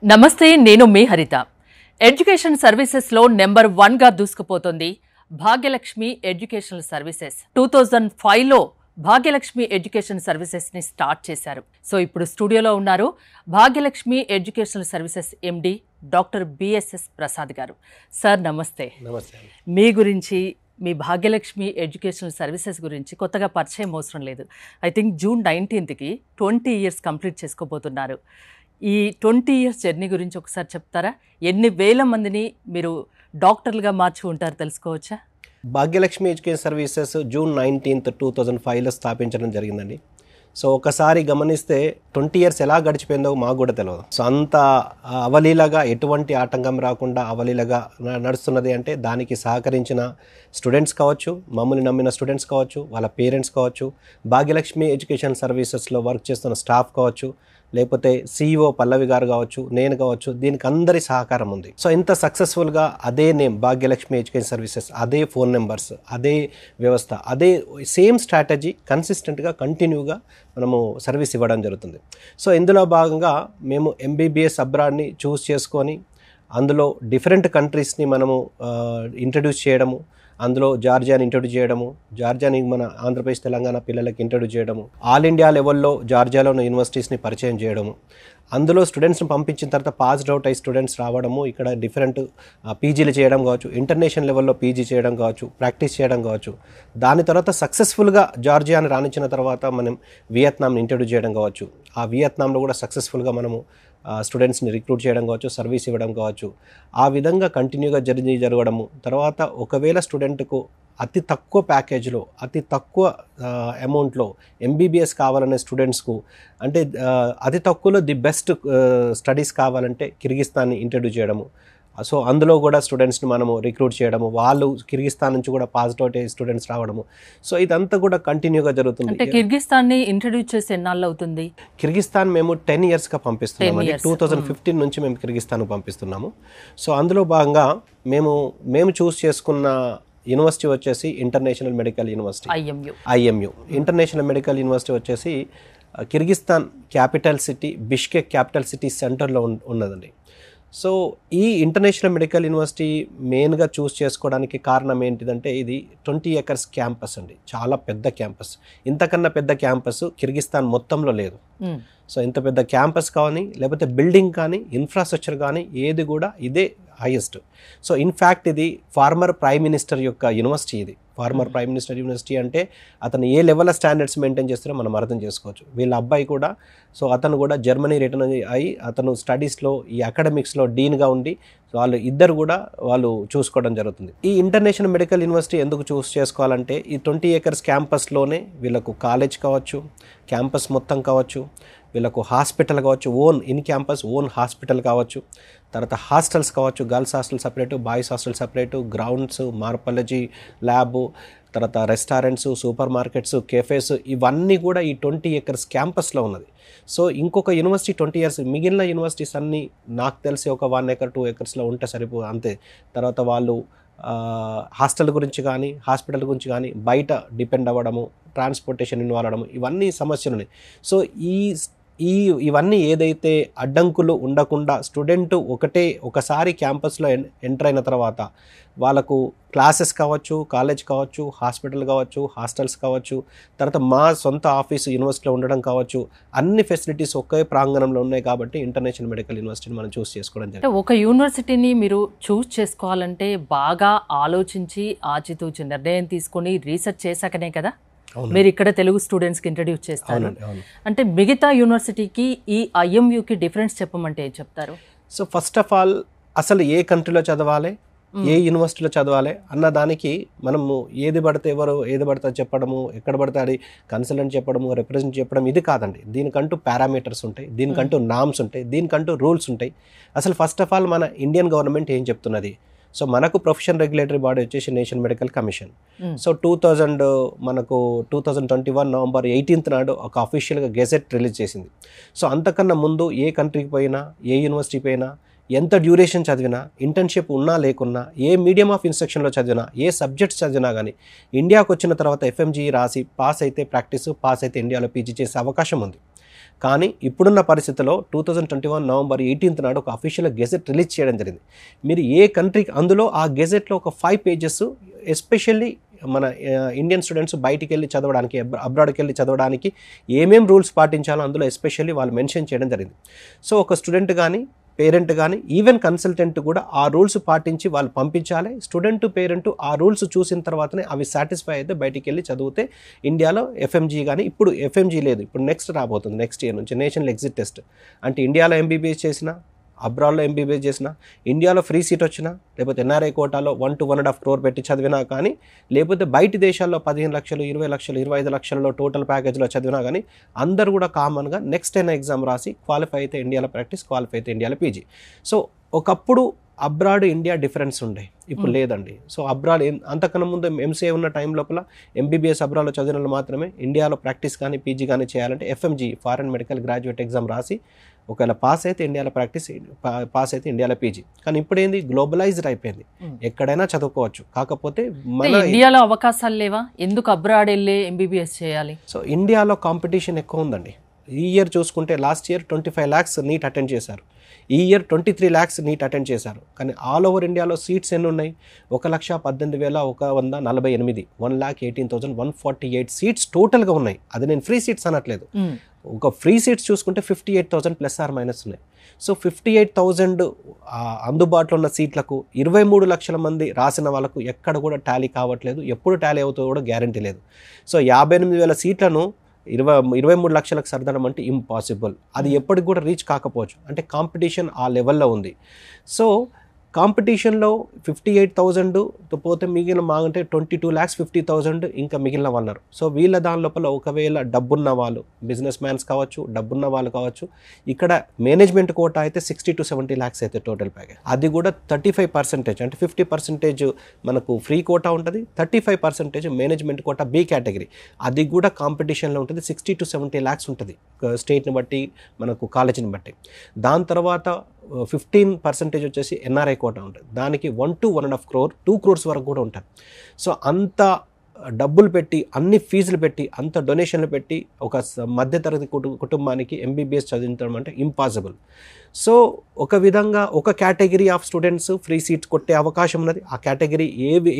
నమస్తే, నేను మీ హరిత. ఎడ్యుకేషన్ సర్వీసెస్ లో నెంబర్ 1 గా దూసుకుపోతుంది భాగ్యలక్ష్మి ఎడ్యుకేషనల్ సర్వీసెస్. 2005 లో భాగ్యలక్ష్మి ఎడ్యుకేషన్ సర్వీసెస్ ని స్టార్ట్ చేశారు. సో ఇప్పుడు స్టూడియోలో ఉన్నారు Bhagyalakshmi educational services MD doctor BSS Prasad గారు. సార్ నమస్తే. నమస్తే. మీ గురించి, మీ భాగ్యలక్ష్మి ఎడ్యుకేషనల్ సర్వీసెస్ గురించి కొత్తగా పరిచయం అవసరం లేదు. ఐ థింక్ జూన్ 19కి 20 ఇయర్స్ కంప్లీట్ చేసుకోబోతున్నారు. ఈ 20 ఇయర్స్ జర్నీ గురించి ఒకసారి చెప్తారా? ఎన్ని వేల మందిని మీరు డాక్టర్లుగా మార్చి ఉంటారు తెలుసుకోవచ్చా? భాగ్యలక్ష్మి ఎడ్యుకేషన్ సర్వీసెస్ జూన్ 19, 2005లో స్థాపించడం జరిగిందండి. సో ఒకసారి గమనిస్తే 20 ఇయర్స్ ఎలా గడిచిపోయిందో మాకు కూడా తెలియదు. సో అంత అవలీలగా, ఎటువంటి ఆటంకం రాకుండా అవలీలగా నడుస్తున్నది అంటే దానికి సహకరించిన స్టూడెంట్స్ కావచ్చు, మమ్మల్ని నమ్మిన స్టూడెంట్స్ కావచ్చు, వాళ్ళ పేరెంట్స్ కావచ్చు, భాగ్యలక్ష్మి ఎడ్యుకేషన్ సర్వీసెస్లో వర్క్ చేస్తున్న స్టాఫ్ కావచ్చు, లేకపోతే CEO పల్లవి గారు కావచ్చు, నేను కావచ్చు, దీనికి అందరి సహకారం ఉంది. సో ఇంత సక్సెస్ఫుల్గా అదే నేమ్ భాగ్యలక్ష్మి ఎడ్యుకేషన్ సర్వీసెస్, అదే ఫోన్ నెంబర్స్, అదే వ్యవస్థ, అదే సేమ్ స్ట్రాటజీ కన్సిస్టెంట్గా కంటిన్యూగా మనము సర్వీస్ ఇవ్వడం జరుగుతుంది. సో ఇందులో భాగంగా మేము MBBS అబ్రాడ్ని చూస్ చేసుకొని అందులో డిఫరెంట్ కంట్రీస్ని మనము ఇంట్రడ్యూస్ చేయడము, అందులో జార్జియాని ఇంట్రడ్యూస్ చేయడము, జార్జియాని మన ఆంధ్రప్రదేశ్ తెలంగాణ పిల్లలకి ఇంట్రడ్యూస్ చేయడము, ఆల్ ఇండియా లెవెల్లో జార్జియాలో ఉన్న యూనివర్సిటీస్ని పరిచయం చేయడము, అందులో స్టూడెంట్స్ని పంపించిన తర్వాత పాస్డ్ అవుట్ అయ్యి స్టూడెంట్స్ రావడము, ఇక్కడ డిఫరెంట్ పీజీలు చేయడం కావచ్చు, ఇంటర్నేషనల్ లెవెల్లో పీజీ చేయడం కావచ్చు, ప్రాక్టీస్ చేయడం కావచ్చు. దాని తర్వాత సక్సెస్ఫుల్గా జార్జియాని రాణించిన తర్వాత మనం వియత్నాంని ఇంట్రడ్యూస్ చేయడం కావచ్చు. ఆ వియత్నాంలో కూడా సక్సెస్ఫుల్గా మనము స్టూడెంట్స్ని రిక్రూట్ చేయడం కావచ్చు, సర్వీస్ ఇవ్వడం కావచ్చు. ఆ విధంగా కంటిన్యూగా జరగడము. తర్వాత ఒకవేళ స్టూడెంట్కు అతి తక్కువ ప్యాకేజ్లో, అతి తక్కువ అమౌంట్లో MBBS కావాలనే స్టూడెంట్స్కు, అంటే అతి తక్కువలో ది బెస్ట్ స్టడీస్ కావాలంటే కిర్గిస్తాన్ని ఇంట్రడ్యూస్ చేయడము. సో అందులో కూడా స్టూడెంట్స్ని మనము రిక్రూట్ చేయడము, వాళ్ళు కిర్గిస్తాన్ నుంచి కూడా పాస్డ్ అవుట్ అయ్యే స్టూడెంట్స్ రావడము. సో ఇదంతా కూడా కంటిన్యూగా జరుగుతుంది. అంటే కిర్గిస్తాన్ని ఇంట్రడ్యూస్ చేసి ఎన్నాళ్ళు అవుతుంది? కిర్గిస్తాన్ మేము 10 ఇయర్స్గా పంపిస్తున్నాము. 2015 నుంచి మేము కిర్గిస్తాన్కు పంపిస్తున్నాము. సో అందులో భాగంగా మేము చూస్ చేసుకున్న యూనివర్సిటీ వచ్చేసి international medical university, IMU. International medical university వచ్చేసి Kyrgyzstan capital city, Bishkek capital city సెంటర్లో ఉన్నదండి. సో ఈ ఇంటర్నేషనల్ మెడికల్ యూనివర్సిటీ మెయిన్గా చూస్ చేసుకోవడానికి కారణం ఏంటిదంటే ఇది 20 acres క్యాంపస్ అండి, చాలా పెద్ద క్యాంపస్. ఇంతకన్నా పెద్ద క్యాంపస్ కిర్గిస్తాన్ మొత్తంలో లేదు. సో ఇంత పెద్ద క్యాంపస్ కానీ, లేకపోతే బిల్డింగ్ కానీ, ఇన్ఫ్రాస్ట్రక్చర్ కానీ ఏది కూడా ఇదే హైయెస్ట్. సో ఇన్ఫ్యాక్ట్ ఇది ఫార్మర్ ప్రైమ్ మినిస్టర్ యొక్క యూనివర్సిటీ. ఇది ఫార్మర్ ప్రైమ్ మినిస్టర్ యూనివర్సిటీ అంటే అతను ఏ లెవెల్ స్టాండర్డ్స్ మెయింటైన్ చేస్తారో మనం అర్థం చేసుకోవచ్చు. వీళ్ళ అబ్బాయి కూడా, సో అతను కూడా జర్మనీ రిటర్న్ అయ్యి అతను స్టడీస్లో ఈ అకాడమిక్స్లో డీన్గా ఉండి వాళ్ళు ఇద్దరు కూడా వాళ్ళు చూసుకోవడం జరుగుతుంది. ఈ ఇంటర్నేషనల్ మెడికల్ యూనివర్సిటీ ఎందుకు చూస్ చేసుకోవాలంటే ఈ 20 acres క్యాంపస్లోనే వీళ్ళకు కాలేజ్ కావచ్చు, క్యాంపస్ మొత్తం కావచ్చు, వీళ్ళకు హాస్పిటల్ కావచ్చు, ఇన్ క్యాంపస్ ఓన్ హాస్పిటల్ కావచ్చు, తర్వాత హాస్టల్స్ కావచ్చు, girls hostel separate, boys hostel separate, grounds, morphology lab, తర్వాత రెస్టారెంట్స్, సూపర్ మార్కెట్స్, కెఫేస్, ఇవన్నీ కూడా ఈ 20 acres క్యాంపస్లో ఉన్నది. సో ఇంకొక యూనివర్సిటీ 20 years, మిగిలిన యూనివర్సిటీస్ అన్నీ నాకు తెలిసి ఒక 1 acre 2 acresలో ఉంటే అంతే. తర్వాత వాళ్ళు హాస్టల్ గురించి కానీ, హాస్పిటల్ గురించి కానీ బయట డిపెండ్ అవ్వడము, ట్రాన్స్పోర్టేషన్ ఇన్వాల్వ్ అవ్వడము, ఇవన్నీ సమస్యలు ఉన్నాయి. సో ఇవన్నీ ఏదైతే అడ్డంకులు ఉండకుండా స్టూడెంట్ ఒకసారి క్యాంపస్లో ఎంటర్ అయిన తర్వాత వాళ్ళకు క్లాసెస్ కావచ్చు, కాలేజ్ కావచ్చు, హాస్పిటల్ కావచ్చు, హాస్టల్స్ కావచ్చు, తర్వాత మా సొంత ఆఫీసు యూనివర్సిటీలో ఉండడం కావచ్చు, అన్ని ఫెసిలిటీస్ ఒకే ప్రాంగణంలో ఉన్నాయి. కాబట్టి ఇంటర్నేషనల్ మెడికల్ యూనివర్సిటీని మనం చూస్ చేసుకోవడం జరిగింది. ఒక యూనివర్సిటీని మీరు చూస్ చేసుకోవాలంటే బాగా ఆలోచించి, ఆచితూచి నిర్ణయం తీసుకొని రీసెర్చ్ చేశాకనే కదా మీరు ఇక్కడ తెలుగు స్టూడెంట్స్కి ఇంట్రడ్యూస్ చేస్తారు. అంటే మిగతా యూనివర్సిటీకి ఈ IMUకి డిఫరెన్స్ చెప్పమంటే ఏం చెప్తారు? సో ఫస్ట్ ఆఫ్ ఆల్ అసలు ఏ కంట్రీలో చదవాలి, ఏ యూనివర్సిటీలో చదవాలి అన్న దానికి మనము ఏది పడితే చెప్పడము, ఎక్కడ పడితే అది కన్సల్టెంట్ చెప్పడము, రిప్రజెంట్ చెప్పడం ఇది కాదండి. దీనికంటూ పారామీటర్స్ ఉంటాయి, దీనికంటూ నామ్స్ ఉంటాయి, దీనికంటూ రూల్స్ ఉంటాయి. అసలు ఫస్ట్ ఆఫ్ ఆల్ మన ఇండియన్ గవర్నమెంట్ ఏం చెప్తున్నది? సో మనకు ప్రొఫెషన్ రెగ్యులేటరీ బాడీ వచ్చేసి national medical commission. So 2021 November 18 నాడు ఒక అఫీషియల్గా గెజెట్ రిలీజ్ చేసింది. సో అంతకన్నా ముందు ఏ కంట్రీకి పోయినా, ఏ యూనివర్సిటీ పోయినా, ఎంత డ్యూరేషన్ చదివినా, ఇంటర్న్షిప్ ఉన్నా లేకున్నా, ఏ మీడియం ఆఫ్ ఇన్స్ట్రక్షన్లో చదివినా, ఏ సబ్జెక్ట్స్ చదివినా కానీ ఇండియాకు వచ్చిన తర్వాత FMGE రాసి పాస్ అయితే ప్రాక్టీసు, పాస్ అయితే ఇండియాలో పీజీ చేసే అవకాశం ఉంది. కానీ ఇప్పుడున్న పరిస్థితిలో 2021 నవంబర్ 18 నాడు ఒక అఫీషియల్ గెజెట్ రిలీజ్ చేయడం జరిగింది. మీరు ఏ కంట్రీకి అందులో ఆ గెజెట్లో ఒక 5 పేజెస్ ఎస్పెషల్లీ మన ఇండియన్ స్టూడెంట్స్ బయటికి వెళ్ళి చదవడానికి, అబ్రాడ్కి వెళ్ళి చదవడానికి ఏమేం రూల్స్ పాటించాలో అందులో ఎస్పెషల్లీ వాళ్ళు మెన్షన్ చేయడం జరిగింది. సో ఒక స్టూడెంట్ కానీ పేరెంట్ కానీ ఈవెన్ కన్సల్టెంట్ కూడా ఆ రూల్స్ పాటించి వాళ్ళు పంపించాలి. స్టూడెంట్ పేరెంట్ ఆ రూల్స్ చూసిన తర్వాతనే అవి సాటిస్ఫై అయితే బయటికి వెళ్ళి చదివితే ఇండియాలో ఎఫ్ఎంజీ కానీ, ఇప్పుడు ఎఫ్ఎంజీ లేదు, ఇప్పుడు నెక్స్ట్ రాబోతుంది నెక్స్ట్ ఇయర్ నుంచి నేషనల్ ఎగ్జిట్ టెస్ట్. అంటే ఇండియాలో ఎంబీబీఎస్ చేసిన, అబ్రాడ్లో ఎంబీబీఎస్ చేసిన, ఇండియాలో ఫ్రీ సీట్ వచ్చినా, లేకపోతే ఎన్ఆర్ఐ కోటాలో 1 to 1.5 crore పెట్టి చదివినా కానీ, లేకపోతే బయటి దేశాల్లో 15 లక్షలు 20 లక్షలు 25 లక్షలలో టోటల్ ప్యాకేజ్లో చదివినా కానీ అందరూ కూడా కామన్గా నెక్స్ట్ అయిన ఎగ్జామ్ రాసి క్వాలిఫై అయితే ఇండియాలో ప్రాక్టీస్, క్వాలిఫై అయితే ఇండియాలో పీజీ. సో ఒకప్పుడు అబ్రాడ్ ఇండియా డిఫరెన్స్ ఉండే, ఇప్పుడు లేదండి. సో అబ్రాడ్ అంతకన్నా ముందు ఎంసీఏ ఉన్న టైం లోపల ఎంబీబీఎస్ అబ్రాడ్లో చదివిన వాళ్ళు మాత్రమే ఇండియాలో ప్రాక్టీస్ కానీ పీజీ కానీ చేయాలంటే FMG foreign medical graduate exam రాసి ఒకవేళ పాస్ అయితే ఇండియాలో ప్రాక్టీస్, పాస్ అయితే ఇండియాలో పీజీ. కానీ ఇప్పుడు ఏంది, గ్లోబలైజ్డ్ అయిపోయింది, ఎక్కడైనా చదువుకోవచ్చు. కాకపోతే మన ఇండియాలో అవకాశాలు లేవా? ఎందుకు అబ్రాడ్ వెళ్ళి ఎంబీబీఎస్ చేయాలి? సో ఇండియాలో కాంపిటీషన్ ఎక్కువ ఉందండి. ఈ ఇయర్ చూసుకుంటే last year 25 lakhs NEET attend చేశారు, ఈ ఇయర్ 23 lakhs నీట్ అటెండ్ చేశారు. కానీ ఆల్ ఓవర్ ఇండియాలో సీట్స్ ఎన్ని ఉన్నాయి? 1,18,148, 1,18,148 సీట్స్ టోటల్గా ఉన్నాయి. అది నేను ఫ్రీ సీట్స్ అనట్లేదు. ఒక ఫ్రీ సీట్స్ చూసుకుంటే 58,000 ప్లస్ ఆర్ మైనస్ ఉన్నాయి. సో 58,000 అందుబాటులో ఉన్న సీట్లకు 23 లక్షల మంది రాసిన వాళ్ళకు ఎక్కడ కూడా టాలీ కావట్లేదు, ఎప్పుడు టాలీ అవుతుందో కూడా గ్యారంటీ లేదు. సో 58,000 సీట్లను 23 లక్షలకు సర్దడం అంటే ఇంపాసిబుల్. అది ఎప్పటికి కూడా రీచ్ కాకపోవచ్చు. అంటే కాంపిటీషన్ ఆ లెవెల్లో ఉంది. సో కాంపిటీషన్లో 58,000 పోతే మిగిలిన మాకంటే 22,50,000 ఇంకా మిగిలిన వాళ్ళు ఉన్నారు. సో వీళ్ళ దాని లోపల ఒకవేళ డబ్బున్న వాళ్ళు, బిజినెస్ మ్యాన్స్ కావచ్చు, డబ్బున్న వాళ్ళు కావచ్చు, ఇక్కడ మేనేజ్మెంట్ కోటా అయితే 60 to 70 lakhs అయితే టోటల్ ప్యాకేజ్. అది కూడా 35%, అంటే 50% మనకు ఫ్రీ కోటా ఉంటుంది, 35% మేనేజ్మెంట్ కోటా బి కేటగిరీ. అది కూడా కాంపిటీషన్లో ఉంటుంది, 60 to 70 lakhs ఉంటుంది స్టేట్ని బట్టి, మనకు కాలేజీని బట్టి. దాని తర్వాత 15% వచ్చేసి ఎన్ఆర్ఐ కోటా ఉంటుంది, దానికి 1 to 1.5 crore, 2 crores వరకు కూడా ఉంటుంది. సో అంత డబ్బులు పెట్టి, అన్ని ఫీజులు పెట్టి, అంత డొనేషన్లు పెట్టి ఒక మధ్యతరగతి కుటుంబానికి ఎంబీబీఎస్ చదివించడం అంటే ఇంపాసిబుల్. సో ఒక విధంగా ఒక category of students free seats కొట్టే అవకాశం ఉన్నది. ఆ కేటగిరీ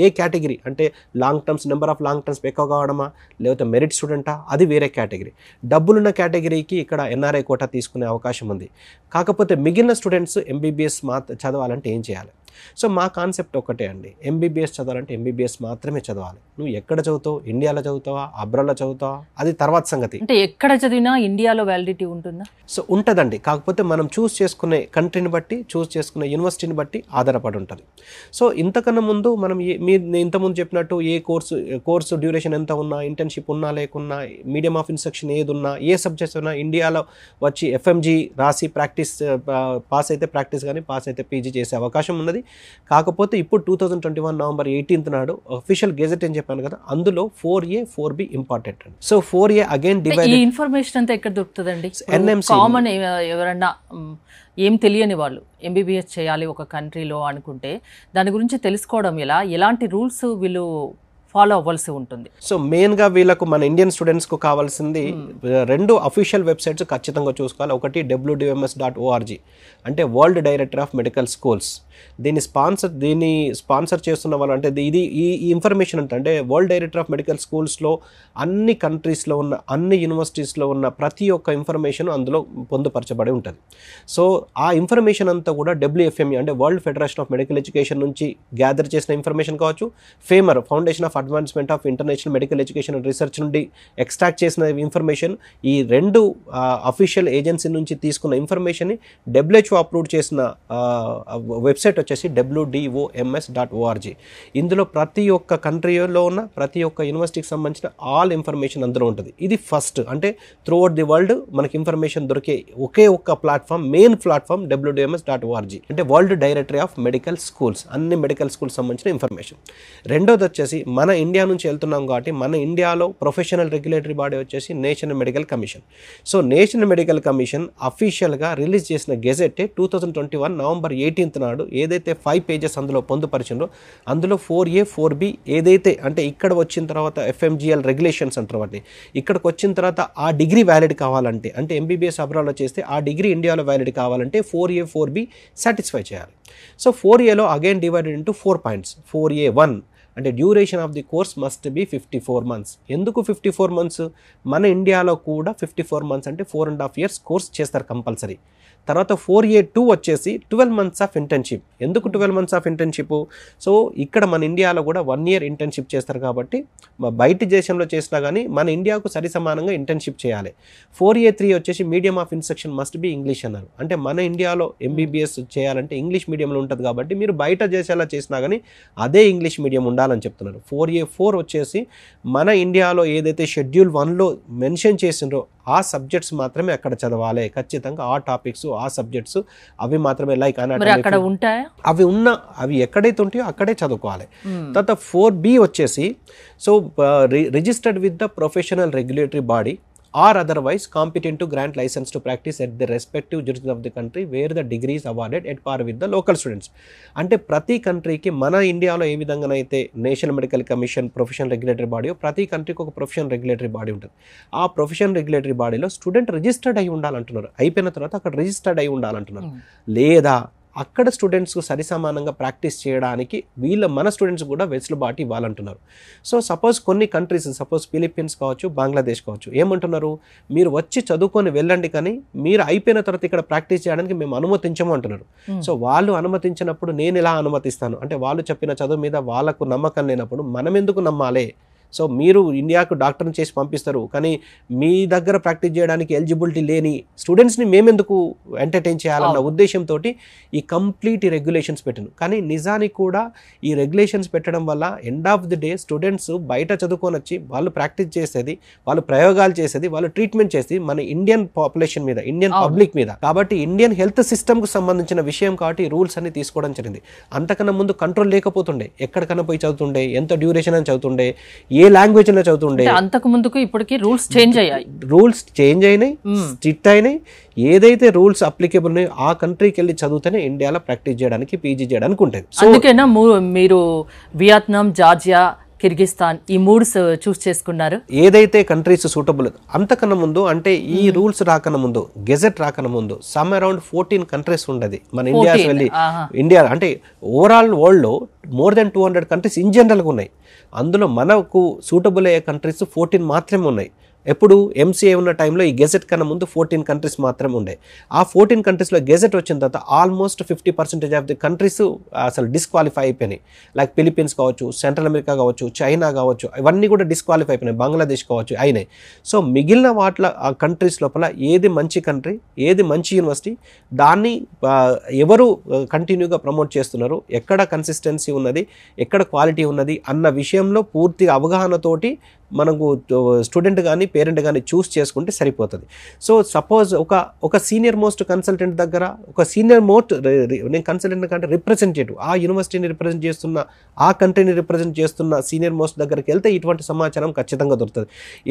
ఏ కేటగిరీ అంటే long terms, number of long terms ఎక్కువ కావడమా, లేకపోతే మెరిట్ స్టూడెంటా, అది వేరే కేటగిరీ. డబ్బులున్న కేటగిరీకి ఇక్కడ ఎన్ఆర్ఐ కోటా తీసుకునే అవకాశం ఉంది. కాకపోతే మిగిలిన స్టూడెంట్స్ ఎంబీబీఎస్ చదవాలంటే ఏం చేయాలి? సో మా కాన్సెప్ట్ ఒకటే అండి, ఎంబీబీఎస్ చదవాలంటే ఎంబీబీఎస్ మాత్రమే చదవాలి. నువ్వు ఎక్కడ చదువుతావు, ఇండియాలో చదువుతావా, అబ్రాడ్లో చదువుతావా, అది తర్వాత సంగతి. అంటే ఎక్కడ చదివినా ఇండియాలో వ్యాలిడిటీ ఉంటుందా? సో ఉంటుందండి, కాకపోతే మనం చూస్ చేసుకునే కంట్రీని బట్టి, చూస్ చేసుకునే యూనివర్సిటీని బట్టి ఆధారపడి ఉంటుంది. సో ఇంతకన్నా ముందు మనం మీరు ఇంతకుముందు చెప్పినట్టు ఏ కోర్సు డ్యూరేషన్ ఎంత ఉన్నా, ఇంటర్న్షిప్ ఉన్నా లేకున్నా, మీడియం ఆఫ్ ఇన్స్ట్రక్షన్ ఏది ఉన్నా, ఏ సబ్జెక్ట్స్ ఉన్నా ఇండియాలో వచ్చి ఎఫ్ఎంజీ రాసి ప్రాక్టీస్, పాస్ అయితే ప్రాక్టీస్ కానీ, పాస్ అయితే పీజీ చేసే అవకాశం ఉన్నది. కాకపోతే ఇప్పుడు 2021 నవంబర్ 18 నాడు అఫీషియల్ గెజెట్ అని చెప్పాను కదా, అందులో 4A 4B ఇంపార్టెంట్ అండి. So 4A again divide. ఈ ఇన్ఫర్మేషన్ అంతా ఎక్కడ దొరుకుతుందండి? కామన్ ఎవరన్నా ఏం తెలియని వాళ్ళు ఎంబీబీఎస్ చేయాలి ఒక కంట్రీలో అనుకుంటే దాని గురించి తెలుసుకోవడం ఎలా, ఎలాంటి రూల్స్ వీళ్ళు ఫాలో అవ్వాల్సి ఉంటుంది? సో మెయిన్గా వీళ్ళకు మన ఇండియన్ స్టూడెంట్స్కు కావాల్సింది 2 అఫీషియల్ వెబ్సైట్స్ ఖచ్చితంగా చూసుకోవాలి. ఒకటి www.wdms.org, అంటే world director of medical schools. దీన్ని స్పాన్సర్ చేస్తున్న వాళ్ళు, అంటే ఇది ఈ ఇన్ఫర్మేషన్ అంటే వరల్డ్ డైరెక్టర్ ఆఫ్ మెడికల్ స్కూల్స్లో అన్ని కంట్రీస్లో ఉన్న, అన్ని యూనివర్సిటీస్లో ఉన్న ప్రతి ఒక్క ఇన్ఫర్మేషన్ అందులో పొందుపరచబడి ఉంటుంది. సో ఆ ఇన్ఫర్మేషన్ అంతా కూడా WFME అంటే world federation of medical education నుంచి గ్యాదర్ చేసిన ఇన్ఫర్మేషన్ కావచ్చు, famer foundation of advancement of international medical education and research నుండి ఎక్స్ట్రాక్ట్ చేసిన ఇన్ఫర్మేషన్, ఈ 2 అఫీషియల్ ఏజెన్సీ నుంచి తీసుకున్న ఇన్ఫర్మేషన్ని WHO అప్రూవ్ చేసిన వెబ్సైట్ వచ్చేసి wdoms.org. ఇందులో ప్రతి ఒక్క కంట్రీలో ఉన్న ప్రతి ఒక్క యూనివర్సిటీకి సంబంధించిన ఆల్ ఇన్ఫర్మేషన్ అందులో ఉంటుంది. ఇది ఫస్ట్, అంటే త్రూఅవుట్ ది వరల్డ్ మనకి ఇన్ఫర్మేషన్ దొరికే ఒకే ఒక్క ప్లాట్ఫామ్, మెయిన్ ప్లాట్ఫామ్ wdoms.org, అంటే world directory of medical schools, అన్ని మెడికల్ స్కూల్స్ సంబంధించిన ఇన్ఫర్మేషన్. రెండోది వచ్చేసి మన ఇండియా నుంచి వెళ్తున్నాం కాబట్టి మన ఇండియాలో ప్రొఫెషనల్ రెగ్యులేటరీ బాడీ వచ్చేసి national medical commission. So national medical commission అఫీషియల్గా రిలీజ్ చేసిన గెజెట్ 2021 నవంబర్ 18 నాడు ఏదైతే 5 పేజెస్ అందులో పొందుపరిచిందో అందులో 4A 4B ఏదైతే అంటే ఇక్కడ వచ్చిన తర్వాత FMGL రెగ్యులేషన్స్ అంటారు వాటిని, ఇక్కడికి వచ్చిన తర్వాత ఆ డిగ్రీ వ్యాలిడ్ కావాలంటే అంటే MBBS అబ్రాడ్లో చేస్తే ఆ డిగ్రీ ఇండియాలో వ్యాలిడ్ కావాలంటే 4A 4B సాటిస్ఫై చేయాలి. సో 4Aలో again divided into 4 points. 4A1 అంటే duration of the course must be 54 months. ఎందుకు 54 months? మన ఇండియాలో కూడా 54 months అంటే 4.5 years కోర్స్ చేస్తారు కంపల్సరీ. తర్వాత 4A2 వచ్చేసి 12 months ఆఫ్ ఇంటర్న్షిప్. ఎందుకు 12 months ఆఫ్ ఇంటర్న్షిప్? సో ఇక్కడ మన ఇండియాలో కూడా 1 year ఇంటర్న్షిప్ చేస్తారు కాబట్టి బయట దేశంలో చేసినా కానీ మన ఇండియాకు సరి సమానంగా ఇంటర్న్షిప్ చేయాలి. 4A3 వచ్చేసి medium of instruction must be English అన్నారు. అంటే మన ఇండియాలో MBBS చేయాలంటే ఇంగ్లీష్ మీడియంలో ఉంటుంది కాబట్టి మీరు బయట దేశాల్లో చేసినా కానీ అదే ఇంగ్లీష్ మీడియం ఉండాలని చెప్తున్నారు. 4A4 వచ్చేసి మన ఇండియాలో ఏదైతే షెడ్యూల్ 1లో మెన్షన్ చేసిండ్రో ఆ సబ్జెక్ట్స్ మాత్రమే అక్కడ చదవాలి ఖచ్చితంగా. ఆ టాపిక్స్ ఆ సబ్జెక్ట్స్ అవి మాత్రమే లైక్ అవి ఎక్కడైతే ఉంటాయో అక్కడే చదువుకోవాలి. తర్వాత 4B వచ్చేసి so registered with the professional regulatory body or otherwise competent to grant license to practice at the respective jurisdiction of the country where the degree is awarded at par with the local students. అంటే ప్రతి కంట్రీకి మన ఇండియాలో ఏ విధంగానైతే national medical commission professional regulatory body, ప్రతి కంట్రీకి ఒక professional regulatory body ఉంటుంది. ఆ ప్రొఫెషనల్ రెగ్యులేటరీ బాడీలో స్టూడెంట్ రిజిస్టర్డ్ అయి ఉండాలంటున్నారు. అయిపోయిన తర్వాత అక్కడ రిజిస్టర్డ్ అయి ఉండాలంటున్నారు. లేదా అక్కడ స్టూడెంట్స్కు సరి సమానంగా ప్రాక్టీస్ చేయడానికి మన స్టూడెంట్స్ కూడా వెసులుబాటు ఇవ్వాలంటున్నారు. సో సపోజ్ కొన్ని కంట్రీస్ సపోజ్ ఫిలిప్పీన్స్ కావచ్చు, బంగ్లాదేశ్ కావచ్చు ఏమంటున్నారు, మీరు వచ్చి చదువుకొని వెళ్ళండి కానీ మీరు అయిపోయిన తర్వాత ఇక్కడ ప్రాక్టీస్ చేయడానికి మేము అనుమతించము అంటున్నారు. సో వాళ్ళు అనుమతించినప్పుడు నేను ఎలా అనుమతిస్తాను అంటే వాళ్ళు చెప్పిన చదువు మీద వాళ్ళకు నమ్మకం లేనప్పుడు మనం ఎందుకు నమ్మాలి? సో మీరు ఇండియాకు డాక్టర్ని చేసి పంపిస్తారు కానీ మీ దగ్గర ప్రాక్టీస్ చేయడానికి ఎలిజిబిలిటీ లేని స్టూడెంట్స్ని మేమెందుకు ఎంటర్టైన్ చేయాలన్న ఉద్దేశంతో ఈ కంప్లీట్ రెగ్యులేషన్స్ పెట్టాను. కానీ నిజానికి కూడా ఈ రెగ్యులేషన్స్ పెట్టడం వల్ల end of the day students బయట చదువుకొని వచ్చి వాళ్ళు ప్రాక్టీస్ చేసేది, వాళ్ళు ప్రయోగాలు చేసేది, వాళ్ళు ట్రీట్మెంట్ చేసేది మన ఇండియన్ పాపులేషన్ మీద, ఇండియన్ పబ్లిక్ మీద. కాబట్టి ఇండియన్ హెల్త్ సిస్టమ్కు సంబంధించిన విషయం కాబట్టి రూల్స్ అన్ని తీసుకోవడం జరిగింది. అంతకన్నా ముందు కంట్రోల్ లేకపోతుండే, ఎక్కడికన్నా పోయి చదువుతుండే, ఎంత డ్యూరేషన్ అని చదువుతుండే, ఏ లాంగ్వేజ్ లో చదువుతుండే. అంతకు ముందుకి ఇప్పటికి రూల్స్ చేంజ్ అయ్యాయి, స్ట్రిక్ట్ అయినాయి. ఏదైతే రూల్స్ అప్లికేబుల్ ఉన్నాయో ఆ కంట్రీకి వెళ్ళి చదివితేనే ఇండియాలో ప్రాక్టీస్ చేయడానికి, పీజీ చేయడానికి ఉంటుంది. అందుకేనా మీరు వియత్నాం, జార్జియా, కిర్గిస్తాన్ ఈ 3 చూస్ చేసుకున్నారు? ఏదైతే కంట్రీస్ సూటబుల్ అంతకన్నా ముందు అంటే ఈ రూల్స్ రాకన్నా ముందు, గెజెట్ రాకన్నా ముందు సమ్ అరౌండ్ 14 కంట్రీస్ ఉండదు మన ఇండియా వెళ్ళి. ఇండియా అంటే ఓవరాల్ వరల్డ్ లో మోర్ దెన్ 200 కంట్రీస్ ఇన్ జనరల్గా ఉన్నాయి. అందులో మనకు సూటబుల్ అయ్యే కంట్రీస్ 14 మాత్రమే ఉన్నాయి. ఎప్పుడు MCA ఉన్న టైంలో ఈ గెజెట్ కన్నా ముందు 14 కంట్రీస్ మాత్రమే ఉండే. ఆ 14 కంట్రీస్లో గెజెట్ వచ్చిన తర్వాత ఆల్మోస్ట్ 50% ఆఫ్ ది కంట్రీస్ అసలు డిస్క్వాలిఫై అయిపోయినాయి. లైక్ ఫిలిప్పీన్స్ కావచ్చు, సెంట్రల్ అమెరికా కావచ్చు, చైనా కావచ్చు, ఇవన్నీ కూడా డిస్క్వాలిఫై అయిపోయినాయి, బంగ్లాదేశ్ కావచ్చు అయినాయి. సో మిగిలిన వాటిలో ఆ కంట్రీస్ లోపల ఏది మంచి కంట్రీ, ఏది మంచి యూనివర్సిటీ, దాన్ని ఎవరు కంటిన్యూగా ప్రమోట్ చేస్తున్నారు, ఎక్కడ కన్సిస్టెన్సీ ఉన్నది, ఎక్కడ క్వాలిటీ ఉన్నది అన్న విషయంలో పూర్తిగా అవగాహనతోటి మనకు స్టూడెంట్ కానీ పేరెంట్ కానీ చూస్ చేసుకుంటే సరిపోతుంది. సో సపోజ్ ఒక సీనియర్ మోస్ట్ కన్సల్టెంట్ దగ్గర ఒక సీనియర్ మోస్ట్ నేను కన్సల్టెంట్ కంటే రిప్రజెంటేటివ్ ఆ యూనివర్సిటీని రిప్రజెంట్ చేస్తున్న, ఆ కంట్రీని రిప్రజెంట్ చేస్తున్న సీనియర్ మోస్ట్ దగ్గరికి వెళ్తే ఇటువంటి సమాచారం ఖచ్చితంగా దొరుకుతుంది.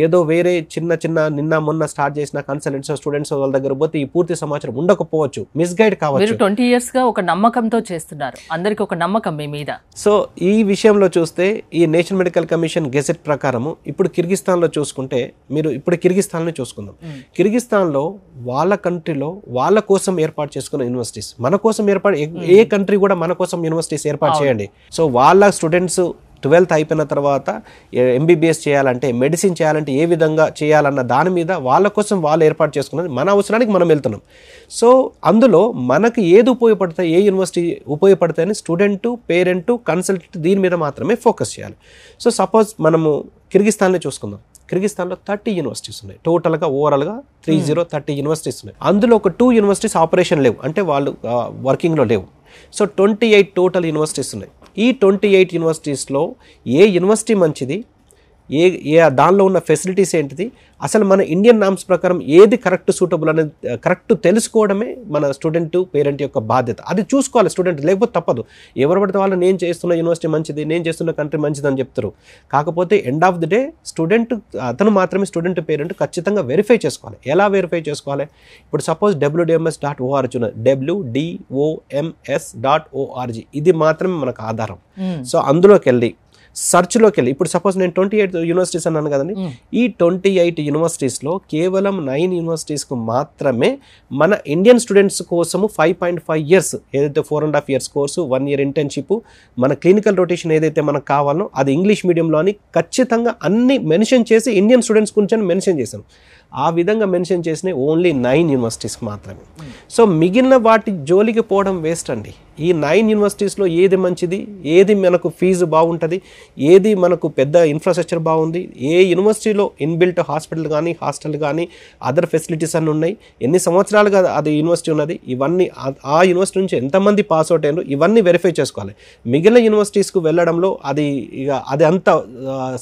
ఏదో వేరే చిన్న నిన్న మొన్న స్టార్ట్ చేసిన కన్సల్టెంట్స్ స్టూడెంట్స్ వాళ్ళ దగ్గర పోతే ఈ పూర్తి సమాచారం ఉండకపోవచ్చు, మిస్గైడ్ కావచ్చు. 20 years గా ఒక నమ్మకంతో చేస్తున్నారు, అందరికి ఒక నమ్మకం మీ మీద. సో ఈ విషయంలో చూస్తే ఈ నేషనల్ మెడికల్ కమిషన్ గెజెట్ ప్రకారము ఇప్పుడు కిర్గిస్తాన్లో చూసుకుంటే, మీరు ఇప్పుడు కిర్గిస్తాన్లో చూసుకుందాం. కిర్గిస్తాన్లో వాళ్ళ కంట్రీలో వాళ్ళ కోసం ఏర్పాటు చేసుకున్న యూనివర్సిటీస్, మన కోసం ఏ కంట్రీ కూడా మన కోసం యూనివర్సిటీస్ ఏర్పాటు చేయండి. సో వాళ్ళ స్టూడెంట్స్ 12th అయిపోయిన తర్వాత MBBS చేయాలంటే, మెడిసిన్ చేయాలంటే ఏ విధంగా చేయాలన్న దాని మీద వాళ్ళ కోసం వాళ్ళు ఏర్పాటు చేసుకున్నది, మన అవసరానికి మనం వెళ్తున్నాం. సో అందులో మనకు ఏది ఉపయోగపడతాయి, ఏ యూనివర్సిటీ ఉపయోగపడతాయని స్టూడెంట్, పేరెంట్, కన్సల్టెంట్ దీని మీద మాత్రమే ఫోకస్ చేయాలి. సో సపోజ్ మనము కిర్గిస్తాన్లో చూసుకుందాం. కిర్గిస్తాన్లో 30 యూనివర్సిటీస్ ఉన్నాయి. టోటల్గా ఓవరాల్గా 30 యూనివర్సిటీస్ ఉన్నాయి. అందులో ఒక 2 యూనివర్సిటీస్ ఆపరేషన్ లేవు, అంటే వాళ్ళు వర్కింగ్లో లేవు. సో 28 టోటల్ యూనివర్సిటీస్ ఉన్నాయి. ఈ 28 యూనివర్సిటీస్లో ఏ యూనివర్సిటీ మంచిది, దానిలో ఉన్న ఫెసిలిటీస్ ఏంటిది, అసలు మన ఇండియన్ నామ్స్ ప్రకారం ఏది కరెక్ట్ సూటబుల్ అనేది కరెక్ట్ తెలుసుకోవడమే మన స్టూడెంట్ పేరెంట్ యొక్క బాధ్యత. అది చూసుకోవాలి స్టూడెంట్, లేకపోతే తప్పదు. ఎవరు పడితే వాళ్ళు నేను చేస్తున్న యూనివర్సిటీ మంచిది, నేను చేస్తున్న కంట్రీ మంచిది అని చెప్తారు. కాకపోతే end of the day student అతను మాత్రమే స్టూడెంట్ పేరెంట్ ఖచ్చితంగా వెరిఫై చేసుకోవాలి. ఎలా వెరిఫై చేసుకోవాలి? ఇప్పుడు సపోజ్ wdms.org wdOMS.org ఇది మాత్రమే మనకు ఆధారం. సో అందులోకి వెళ్ళి సర్చ్లోకి వెళ్ళి, ఇప్పుడు సపోజ్ నేను 28 యూనివర్సిటీస్ అన్నాను కదండి, ఈ 28 యూనివర్సిటీస్లో కేవలం 9 యూనివర్సిటీస్కు మాత్రమే మన ఇండియన్ స్టూడెంట్స్ కోసము 5.5 years ఏదైతే 4.5 years కోర్సు, 1 year ఇంటర్న్షిప్, మన క్లినికల్ రొటేషన్ ఏదైతే మనకు కావాలో అది ఇంగ్లీష్ మీడియంలో అని ఖచ్చితంగా అన్ని మెన్షన్ చేసి ఇండియన్ స్టూడెంట్స్ గురించి మెన్షన్ చేశాను. ఆ విధంగా మెన్షన్ చేసిన ఓన్లీ 9 యూనివర్సిటీస్కి మాత్రమే. సో మిగిలిన వాటి జోలికి పోవడం వేస్ట్ అండి. ఈ 9 యూనివర్సిటీస్లో ఏది మంచిది, ఏది మనకు ఫీజు బాగుంటుంది, ఏది మనకు పెద్ద ఇన్ఫ్రాస్ట్రక్చర్ బాగుంది, ఏ యూనివర్సిటీలో ఇన్బిల్ట్ హాస్పిటల్ కానీ హాస్టల్ కానీ అదర్ ఫెసిలిటీస్ అన్నీ ఉన్నాయి, ఎన్ని సంవత్సరాలుగా అది యూనివర్సిటీ ఉన్నది, ఇవన్నీ ఆ యూనివర్సిటీ నుంచి ఎంతమంది పాస్ అవుట్ అయ్యారు, ఇవన్నీ వెరిఫై చేసుకోవాలి. మిగిలిన యూనివర్సిటీస్కు వెళ్ళడంలో అది అంత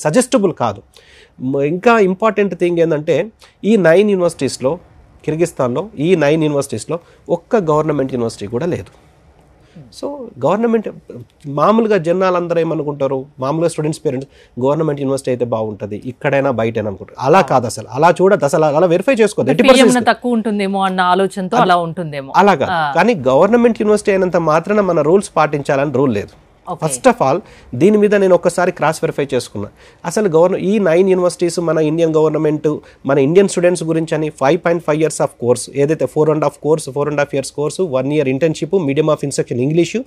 సజెస్టబుల్ కాదు. ఇంకా ఇంపార్టెంట్ థింగ్ ఏంటంటే ఈ 9 యూనివర్సిటీస్లో, కిర్గిస్తాన్లో ఈ 9 యూనివర్సిటీస్లో ఒక్క గవర్నమెంట్ యూనివర్సిటీ కూడా లేదు. సో గవర్నమెంట్ మామూలుగా జనాలందరూ ఏమనుకుంటారు, మామూలుగా స్టూడెంట్స్ పేరెంట్స్ గవర్నమెంట్ యూనివర్సిటీ అయితే బాగుంటుంది, ఇక్కడైనా బయట అనుకుంటారు. అలా కాదు, అసలు అలా చూడదు, అసలు అలా వెరిఫై చేసుకోవద్దు. తక్కువ ఉంటుందేమో అన్న ఆలోచనతో అలా ఉంటుందేమో, అలా కాదు. కానీ గవర్నమెంట్ యూనివర్సిటీ అయినంత మాత్రాన మన రూల్స్ పాటించాలని రూల్ లేదు. ఫస్ట్ ఆఫ్ ఆల్ దీని మీద నేను ఒక్కసారి క్రాస్ వెరిఫై చేసుకున్నా. అసలు ఈ 9 యూనివర్సిటీస్ మన ఇండియన్ గవర్నమెంట్ మన ఇండియన్ స్టూడెంట్స్ గురించి అని 5.5 years ఆఫ్ కోర్స్, ఏదైతే 4.5 years course, 1 year internship, medium of instruction English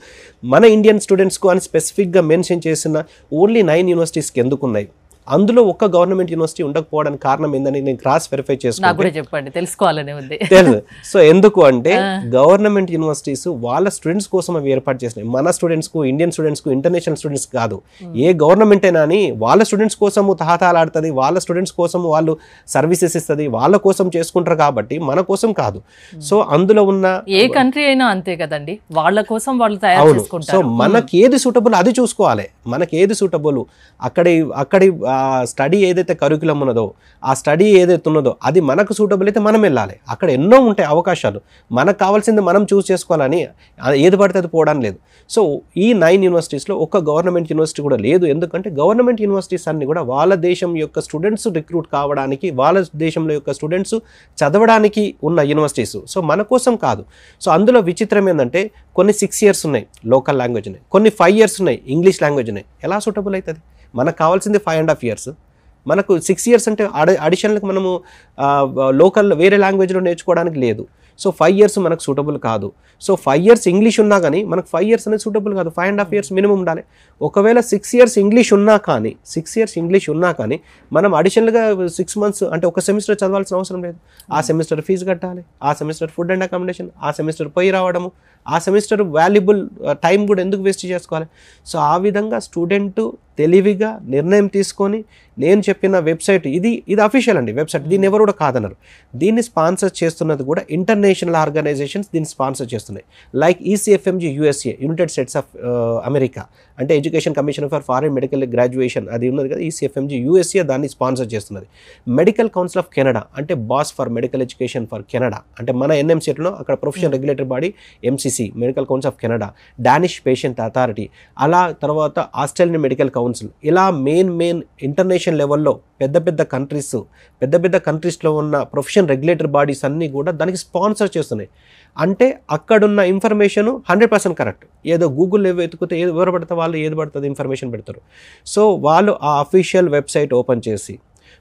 మన ఇండియన్ స్టూడెంట్స్కు అని స్పెసిఫిక్గా మెన్షన్ చేసిన ఓన్లీ 9 యూనివర్సిటీస్కి ఎందుకున్నాయి? అందులో ఒక్క గవర్నమెంట్ యూనివర్సిటీ ఉండకపోవడానికి కారణం ఏందని నేను క్రాస్ వెరిఫై చేసుకున్నాను. చెప్పండి, తెలుసుకోవాలనే ఉంది. తెలుసు. సో ఎందుకు అంటే గవర్నమెంట్ యూనివర్సిటీస్ వాళ్ళ స్టూడెంట్స్ కోసం అవి ఏర్పాటు చేసినాయి. మన స్టూడెంట్స్కు, ఇండియన్ స్టూడెంట్స్కు, ఇంటర్నేషనల్ స్టూడెంట్స్ కాదు. ఏ గవర్నమెంట్ అయినా అని వాళ్ళ స్టూడెంట్స్ కోసము తహతాలాడుతుంది, వాళ్ళ స్టూడెంట్స్ కోసం వాళ్ళు సర్వీసెస్ ఇస్తుంది, వాళ్ళ కోసం చేసుకుంటారు కాబట్టి మన కోసం కాదు. సో అందులో ఉన్న ఏ కంట్రీ అయినా అంతే కదండి, వాళ్ళ కోసం వాళ్ళు తయారు చేసుకుంటారు. సో మనకి ఏది సూటబుల్ అది చూసుకోవాలి. మనకి ఏది సూటబుల్, అక్కడి స్టడీ ఏదైతే కరికులం ఉన్నదో, ఆ స్టడీ ఏదైతే ఉన్నదో అది మనకు సూటబుల్ అయితే మనం వెళ్ళాలి. అక్కడ ఎన్నో ఉంటాయి అవకాశాలు, మనకు కావాల్సింది మనం చూస్ చేసుకోవాలని ఏది పడితే అది పోవడం లేదు. సో ఈ 9 యూనివర్సిటీస్లో ఒక్క గవర్నమెంట్ యూనివర్సిటీ కూడా లేదు. ఎందుకంటే గవర్నమెంట్ యూనివర్సిటీస్ అన్ని కూడా వాళ్ళ దేశం యొక్క స్టూడెంట్స్ రిక్రూట్ కావడానికి, వాళ్ళ దేశంలో యొక్క స్టూడెంట్స్ చదవడానికి ఉన్న యూనివర్సిటీస్. సో మన కోసం కాదు. సో అందులో విచిత్రం ఏంటంటే కొన్ని 6 years ఉన్నాయి లోకల్ లాంగ్వేజ్ ఉన్నాయి, కొన్ని 5 years ఉన్నాయి ఇంగ్లీష్ లాంగ్వేజ్ ఉన్నాయి. ఎలా సూటబుల్ అవుతుంది? మనకు కావాల్సింది 5.5 years, మనకు 6 years అంటే అడిషనల్గా మనము లోకల్ వేరే లాంగ్వేజ్లో నేర్చుకోవడానికి లేదు. సో 5 years మనకు సూటబుల్ కాదు. సో 5 years ఇంగ్లీష్ ఉన్నా కానీ మనకు 5 years అనేది సూటబుల్ కాదు. 5.5 years మినిమం ఉండాలి. ఒకవేళ 6 years ఇంగ్లీష్ ఉన్నా కానీ మనం అడిషనల్గా 6 months అంటే ఒక సెమిస్టర్ చదవాల్సిన అవసరం లేదు. ఆ సెమిస్టర్ ఫీజు కట్టాలి, ఆ సెమిస్టర్ ఫుడ్ అండ్ అకామిడేషన్, ఆ సెమిస్టర్ పోయి రావడము, ఆ సెమిస్టర్ వాల్యుబుల్ టైం కూడా ఎందుకు వేస్ట్ చేసుకోవాలి? సో ఆ విధంగా స్టూడెంట్ తెలివిగా నిర్ణయం తీసుకొని, నేను చెప్పిన వెబ్సైట్ ఇది అఫీషియల్ అండి వెబ్సైట్, దీన్ని ఎవరు కూడా కాదన్నారు. దీన్ని స్పాన్సర్ చేస్తున్నది కూడా ఇంటర్నేషనల్ ఆర్గనైజేషన్స్ దీన్ని స్పాన్సర్ చేస్తున్నాయి. Like ECFMG USA, united states of America, అంటే education commission for foreign medical graduation అది ఉన్నది కదా, ECFMG USA దాన్ని స్పాన్సర్ చేస్తున్నది. మెడికల్ కౌన్సిల్ ఆఫ్ కెనడా, అంటే boss for medical education for Canada, అంటే మన NMCలో అక్కడ professional regulatory body MCC, medical council of Canada, Danish patient authority, అలా తర్వాత ఆస్ట్రేలియన్ మెడికల్ కౌన్సిల్, ఇలా మెయిన్ ఇంటర్నేషనల్ లెవెల్లో పెద్ద కంట్రీస్లో ఉన్న ప్రొఫెషనల్ రెగ్యులేటరీ బాడీస్ అన్నీ కూడా దానికి స్పాన్సర్ చేస్తున్నాయి. అంటే అక్కడున్న ఇన్ఫర్మేషన్ 100% కరెక్ట్. ఏదో గూగుల్లో వెతుకుతే ఎవరు పడితే వాళ్ళు ఏది పడుతుంది ఇన్ఫర్మేషన్ పెడతారు. సో వాళ్ళు ఆ అఫీషియల్ వెబ్సైట్ ఓపెన్ చేసి,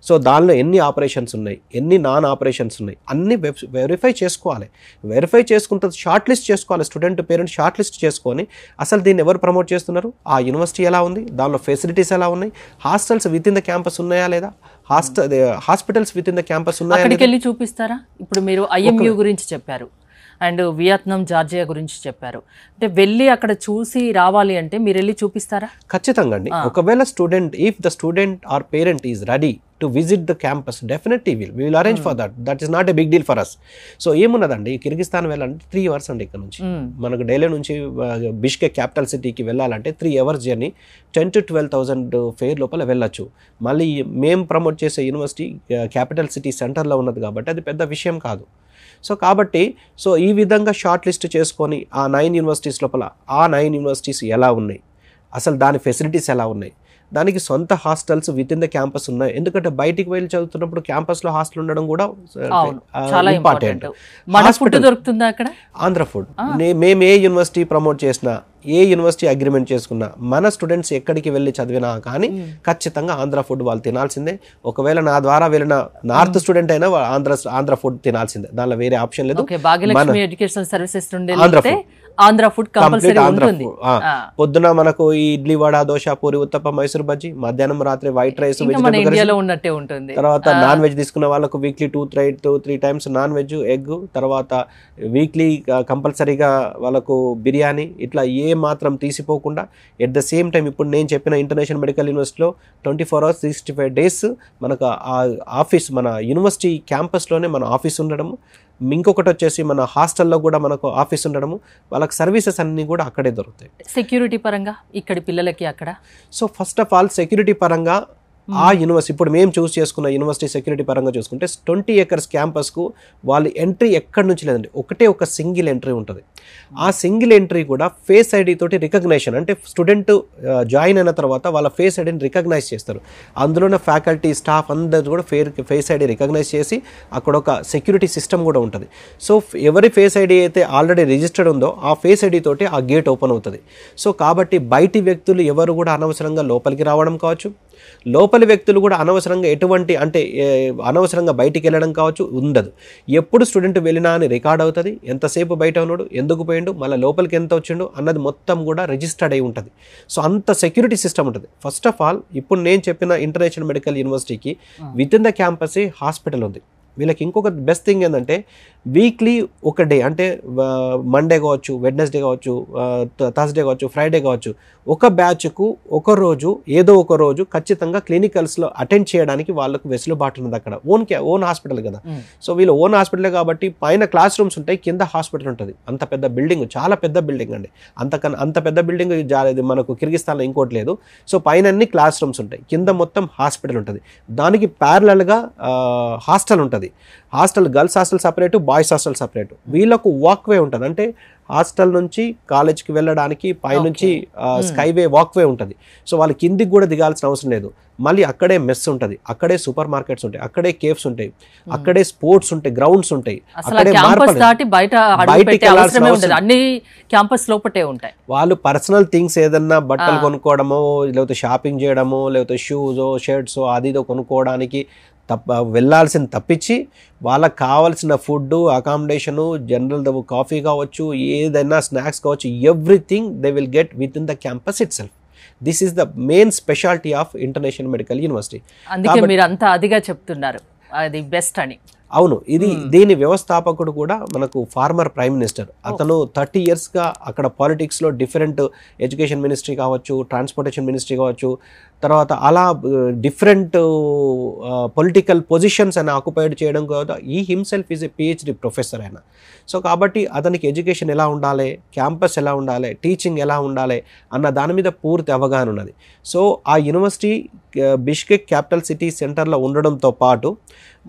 సో దానిలో ఎన్ని ఆపరేషన్స్ ఉన్నాయి, ఎన్ని నాన్ ఆపరేషన్స్ ఉన్నాయి అన్నీ వెరిఫై చేసుకోవాలి. వెరిఫై చేసుకుంటే షార్ట్ లిస్ట్ చేసుకోవాలి. స్టూడెంట్ పేరెంట్స్ షార్ట్ లిస్ట్ చేసుకొని అసలు దీన్ని ఎవరు ప్రమోట్ చేస్తున్నారు, ఆ యూనివర్సిటీ ఎలా ఉంది, దానిలో ఫెసిలిటీస్ ఎలా ఉన్నాయి, hostels with in the campus ఉన్నాయా లేదా, hospitals with in the campus ఉన్నాయా, అక్కడికి వెళ్ళి చూపిస్తారా? ఇప్పుడు మీరు IMU గురించి చెప్పారు, అండ్ వియత్నాం, జార్జియా గురించి చెప్పారు. అంటే వెళ్ళి అక్కడ చూసి రావాలి అంటే మీరు వెళ్ళి చూపిస్తారా? ఖచ్చితంగా అండి. ఒకవేళ student, if the student or parent is ready to visit the campus, definitely will arrange for that is not a big deal for us. So ఏమున్నదండి, కిర్గిస్తాన్ వెళ్ళాలంటే 3 hours అండి ఇక్కడ నుంచి. మనకు ఢిల్లీ నుంచి బిష్కెక్ క్యాపిటల్ సిటీకి వెళ్ళాలంటే 3 hours జర్నీ, 10,000 to 12,000 ఫేర్ లోపల వెళ్ళొచ్చు. మళ్ళీ మేము ప్రమోట్ చేసే యూనివర్సిటీ క్యాపిటల్ సిటీ సెంటర్లో ఉన్నది కాబట్టి అది పెద్ద విషయం కాదు. సో కాబట్టి ఈ విధంగా షార్ట్ లిస్ట్ చేసుకొని ఆ 9 యూనివర్సిటీస్ లోపల ఆ 9 యూనివర్సిటీస్ ఎలా ఉన్నాయి, అసలు దాని ఫెసిలిటీస్ ఎలా ఉన్నాయి, దానికి సొంత hostels with in the campus ఉన్నాయి. ఎందుకంటే బయటికి వెళ్ళి చదువుతున్నప్పుడు క్యాంపస్లో హాస్టల్ ఉండడం కూడా ఇంపార్టెంట్. దొరుకుతుందా అక్కడ? ఆంధ్ర ఫుడ్. మేము ఏ యూనివర్సిటీ ప్రమోట్ చేసినా, ఏ యూనివర్సిటీ అగ్రిమెంట్ చేసుకున్నా, మన స్టూడెంట్స్ ఎక్కడికి వెళ్ళి చదివినా కానీ ఖచ్చితంగా ఆంధ్ర ఫుడ్ వాళ్ళు తినాల్సిందే. ఒకవేళ నా ద్వారా వెళ్ళిన నార్త్ స్టూడెంట్ అయినా ఆంధ్ర ఫుడ్ తినాల్సిందే, దానిలో వేరే ఆప్షన్ లేదు. Bhagyalakshmi educational services Andhra food compulsory ఉంటుంది. పొద్దున మనకు ఈ ఇడ్లీ, వడ, దోశ, పూరి, ఉత్తప్ప, మైసూర్ బజ్జీ, మధ్యాహ్నం రాత్రి వైట్ రైస్, ఉన్నట్టే ఉంటుంది. తర్వాత నాన్ వెజ్ తీసుకున్న వాళ్ళకు weekly 2-3 times non veg, egg, తర్వాత వీక్లీ కంపల్సరీగా వాళ్ళకు బిర్యానీ, ఇట్లా ఏ మాత్రం తీసిపోకుండా ఎట్ ద సేమ్ టైం ఇప్పుడు నేను చెప్పిన ఇంటర్నేషనల్ మెడికల్ యూనివర్సిటీలో 24 hours 365 days మనకు ఆ ఆఫీస్, మన యూనివర్సిటీ క్యాంపస్లోనే మన ఆఫీస్ ఉండడము, ఇంకొకటి వచ్చేసి మన హాస్టల్లో కూడా మనకు ఆఫీస్ ఉండడము, వాళ్ళకి సర్వీసెస్ అన్నీ కూడా అక్కడే దొరుకుతాయి. సెక్యూరిటీ పరంగా ఇక్కడి పిల్లలకి అక్కడ, so first of all security పరంగా ఆ యూనివర్సిటీ ఇప్పుడు మేము చూస్ చేసుకున్న యూనివర్సిటీ సెక్యూరిటీ పరంగా చూసుకుంటే 20 acres క్యాంపస్కు వాళ్ళు ఎంట్రీ ఎక్కడి నుంచి లేదండి, ఒక సింగిల్ ఎంట్రీ ఉంటుంది. ఆ సింగిల్ ఎంట్రీ కూడా ఫేస్ ఐడి తోటి రికగ్నైషన్, అంటే స్టూడెంట్ జాయిన్ అయిన తర్వాత వాళ్ళ ఫేస్ ఐడిని రికగ్నైజ్ చేస్తారు. అందులోనే ఫ్యాకల్టీ, స్టాఫ్ అందరు కూడా ఫేస్ ఐడి రికగ్నైజ్ చేసి అక్కడ ఒక సెక్యూరిటీ సిస్టమ్ కూడా ఉంటుంది. సో ఎవరి ఫేస్ ఐడి అయితే ఆల్రెడీ రిజిస్టర్డ్ ఉందో ఆ ఫేస్ ఐడి తోటి ఆ గేట్ ఓపెన్ అవుతుంది. సో కాబట్టి బయటి వ్యక్తులు ఎవరు కూడా అనవసరంగా లోపలికి రావడం కావచ్చు, లోపలి వ్యక్తులు కూడా అనవసరంగా అనవసరంగా బయటికి వెళ్ళడం కావచ్చు ఉండదు. ఎప్పుడు స్టూడెంట్ వెళ్ళినా అని రికార్డ్ అవుతుంది, ఎంతసేపు బయట ఉన్నాడు, ఎందుకు పోయిండు, మళ్ళీ లోపలికి ఎంత వచ్చిండు అన్నది మొత్తం కూడా రిజిస్టర్డ్ అయి ఉంటుంది. సో అంత సెక్యూరిటీ సిస్టమ్ ఉంటుంది. ఫస్ట్ ఆఫ్ ఆల్ ఇప్పుడు నేను చెప్పిన ఇంటర్నేషనల్ మెడికల్ యూనివర్సిటీకి విత్ ఇన్ ద క్యాంపసే హాస్పిటల్ ఉంది. వీళ్ళకి ఇంకొక బెస్ట్ థింగ్ ఏంటంటే వీక్లీ ఒక డే, అంటే మండే కావచ్చు, వెడ్నెస్డే కావచ్చు, థర్స్డే కావచ్చు, ఫ్రైడే కావచ్చు, ఒక బ్యాచ్కు ఏదో ఒక రోజు ఖచ్చితంగా క్లినికల్స్లో అటెండ్ చేయడానికి వాళ్ళకు వెసులుబాటు ఉన్నది. అక్కడ ఓన్ హాస్పిటల్ కదా. సో వీళ్ళు ఓన్ హాస్పిటల్ కాబట్టి పైన క్లాస్ రూమ్స్ ఉంటాయి, కింద హాస్పిటల్ ఉంటుంది. అంత పెద్ద బిల్డింగ్, చాలా పెద్ద బిల్డింగ్ అండి. అంత పెద్ద బిల్డింగ్ మనకు కిర్గిస్తాన్లో ఇంకోటి లేదు. సో పైన అన్ని క్లాస్ రూమ్స్ ఉంటాయి, కింద మొత్తం హాస్పిటల్ ఉంటుంది. దానికి ప్యారలల్గా హాస్టల్ ఉంటుంది. Hostel, girls hostel separate, boys hostel separate. వీళ్ళకు వాక్వే ఉంటుంది, అంటే హాస్టల్ నుంచి కాలేజ్కి వెళ్ళడానికి పైనుంచి స్కైవే వాక్వే ఉంటుంది. సో వాళ్ళు కిందికి కూడా దిగాల్సిన అవసరం లేదు. మళ్ళీ అక్కడే మెస్ ఉంటుంది, అక్కడే సూపర్ మార్కెట్స్ ఉంటాయి, అక్కడే కేఫ్స్ ఉంటాయి, అక్కడే స్పోర్ట్స్ ఉంటాయి, గ్రౌండ్స్ ఉంటాయి. వాళ్ళు పర్సనల్ థింగ్స్ ఏదన్నా బట్టలు కొనుక్కోవడమో, లేకపోతే షాపింగ్ చేయడమో, లేకపోతే షూస్, షర్ట్స్ అదిదో కొనుక్కోవడానికి వెళ్ళాల్సింది తప్పించి వాళ్ళకి కావాల్సిన ఫుడ్, అకామిడేషను, జనరల్ కాఫీ కావచ్చు, ఏదైనా స్నాక్స్ కావచ్చు, everything they will get with in the campus it self. This is the main speciality of international medical university. అందుకే మీరు అంతా అదిగా చెప్తున్నారు, అది బెస్ట్ అని. అవును, దీని వ్యవస్థాపకుడు కూడా మనకు ఫార్మర్ ప్రైమ్ మినిస్టర్. అతను 30 yearsగా అక్కడ పాలిటిక్స్లో డిఫరెంట్ ఎడ్యుకేషన్ మినిస్ట్రీ కావచ్చు, ట్రాన్స్పోర్టేషన్ మినిస్ట్రీ కావచ్చు, తర్వాత అలా డిఫరెంట్ పొలిటికల్ పొజిషన్స్ అని ఆక్యుపైడ్ చేయడం కాదు. ఈ himself is a PhD professor ఆయన. సో కాబట్టి అతనికి ఎడ్యుకేషన్ ఎలా ఉండాలి, క్యాంపస్ ఎలా ఉండాలి, టీచింగ్ ఎలా ఉండాలి అన్న దాని మీద పూర్తి అవగాహన ఉన్నది. సో ఆ యూనివర్సిటీ బిష్కెక్ క్యాపిటల్ సిటీ సెంటర్లో ఉండడంతో పాటు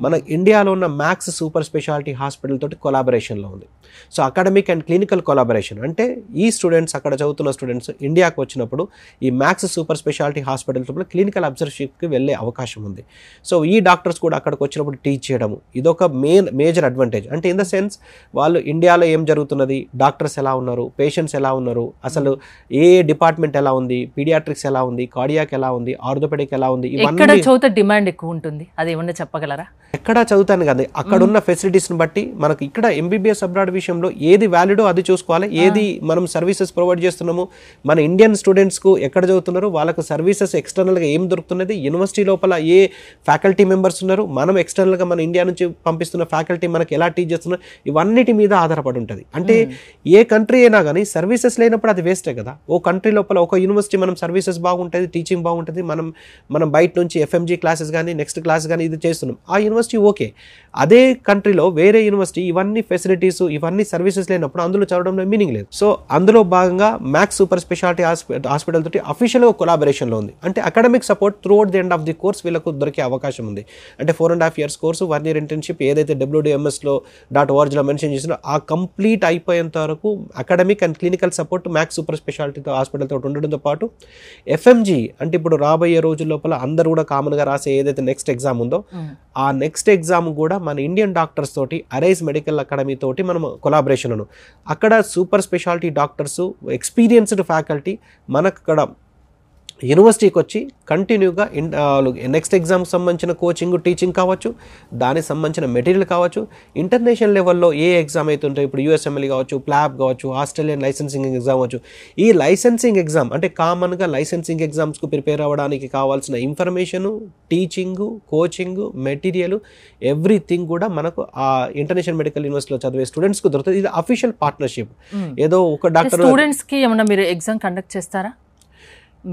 మన ఇండియాలో ఉన్న మ్యాక్స్ సూపర్ స్పెషాలిటీ హాస్పిటల్ తోటి కొలాబరేషన్లో ఉంది. So academic and clinical collaboration, అంటే ఈ స్టూడెంట్స్, అక్కడ చదువుతున్న స్టూడెంట్స్ ఇండియాకు వచ్చినప్పుడు ఈ మ్యాక్స్ సూపర్ స్పెషాలిటీ హాస్పిటల్ లోపల క్లినికల్ అబ్జర్వర్షిప్కి వెళ్ళే అవకాశం ఉంది. సో ఈ డాక్టర్స్ కూడా అక్కడికి వచ్చినప్పుడు టీచ్ చేయడము ఇదొక మేజర్ అడ్వాంటేజ్. అంటే ఇన్ ద సెన్స్ వాళ్ళు ఇండియాలో ఏం జరుగుతున్నది, డాక్టర్స్ ఎలా ఉన్నారు, పేషెంట్స్ ఎలా ఉన్నారు, అసలు ఏ డిపార్ట్మెంట్ ఎలా ఉంది, పీడియాట్రిక్స్ ఎలా ఉంది, కార్డియాక్ ఎలా ఉంది, ఆర్థోపెడిక్ ఎలా ఉంది, ఇవన్నీ చదువుతా డిమాండ్ ఎక్కువ ఉంటుంది. అది ఏమన్నా చెప్పగలరా? ఎక్కడ చదువుతాను కదా, అక్కడ ఉన్న ఫెసిలిటీస్ని బట్టి మనకు ఇక్కడ MBBS అబ్రాడ్ విషయంలో ఏది వ్యాలిడో అది చూసుకోవాలి. ఏది మనం సర్వీసెస్ ప్రొవైడ్ చేస్తున్నాము, మన ఇండియన్ స్టూడెంట్స్కు ఎక్కడ చదువుతున్నారో వాళ్ళకు సర్వీసెస్ ఎక్స్టర్నల్గా ఏం దొరుకుతున్నది, యూనివర్సిటీ లోపల ఏ ఫ్యాకల్టీ మెంబర్స్ ఉన్నారు, మనం ఎక్స్టర్నల్గా మన ఇండియా నుంచి పంపిస్తున్న ఫ్యాకల్టీ మనకి ఎలా టీచ్ చేస్తున్నారు, ఇవన్నిటి మీద ఆధారపడి ఉంటుంది. అంటే ఏ కంట్రీ అయినా కానీ సర్వీసెస్ లేనప్పుడు అది వేస్టే కదా. ఓ కంట్రీ లోపల ఒక యూనివర్సిటీ మనం సర్వీసెస్ బాగుంటుంది, టీచింగ్ బాగుంటుంది, మనం బయట నుంచి ఎఫ్ఎంజీ క్లాసెస్ కానీ నెక్స్ట్ క్లాస్ కానీ ఇది చేస్తున్నాం, ఆ యూనివర్సిటీ ఓకే. అదే కంట్రీలో వేరే యూనివర్సిటీ ఇవన్నీ ఫెసిలిటీస్ ఇవన్నీ సర్వీసెస్ లేనప్పుడు అందులో చదవడంలో మీనింగ్ లేదు. సో అందులో భాగంగా మ్యాక్స్ సూపర్ స్పెషాలిటీ హాస్పిటల్ తోటి అఫీషియల్గా కొలాబరేషన్లో ఉంది. అంటే academic support through out the end of the course వీళ్ళకు దొరికే అవకాశం ఉంది. అంటే 4.5 years కోర్సు, 1 year ఇంటర్న్షిప్ ఏదైతే WDMS.orgలో మెన్షన్ చేసినా ఆ కంప్లీట్ అయిపోయేంత వరకు academic and clinical support max super speciality hospital తోటి ఉండడంతో పాటు ఎఫ్ఎంజీ అంటే ఇప్పుడు రాబోయే రోజుల లోపల అందరూ కూడా కామన్గా రాసే ఏదైతే నెక్స్ట్ ఎగ్జామ్ ఉందో ఆ నెక్స్ట్ ఎగ్జామ్ కూడా మన ఇండియన్ డాక్టర్స్ తోటి అరైజ్ మెడికల్ అకాడమీ తోటి మనం కొలాబరేషన్ ఉన్నాం. అక్కడ super speciality doctors experienced faculty మనకు అక్కడ యూనివర్సిటీకి వచ్చి కంటిన్యూగా నెక్స్ట్ ఎగ్జామ్కి సంబంధించిన కోచింగ్ టీచింగ్ కావచ్చు, దానికి సంబంధించిన మెటీరియల్ కావచ్చు, ఇంటర్నేషనల్ లెవెల్లో ఏ ఎగ్జామ్ అయితే ఉంటాయి ఇప్పుడు USMLE కావచ్చు, ప్లాబ్ కావచ్చు, ఆస్ట్రేలియన్ లైసెన్సింగ్ ఎగ్జామ్ కావచ్చు, ఈ లైసెన్సింగ్ ఎగ్జామ్ అంటే కామన్గా లైసెన్సింగ్ ఎగ్జామ్స్కు ప్రిపేర్ అవ్వడానికి కావాల్సిన information, teaching, coaching, material everything కూడా మనకు ఆ ఇంటర్నేషనల్ మెడికల్ యూనివర్సిటీలో చదివే స్టూడెంట్స్కి దొరుకుతుంది. ఇది అఫీషియల్ పార్ట్నర్షిప్. ఏదో ఒక డాక్టర్ స్టూడెంట్స్కి ఏమన్నా మీరు ఎగ్జామ్ కండక్ట్ చేస్తారా?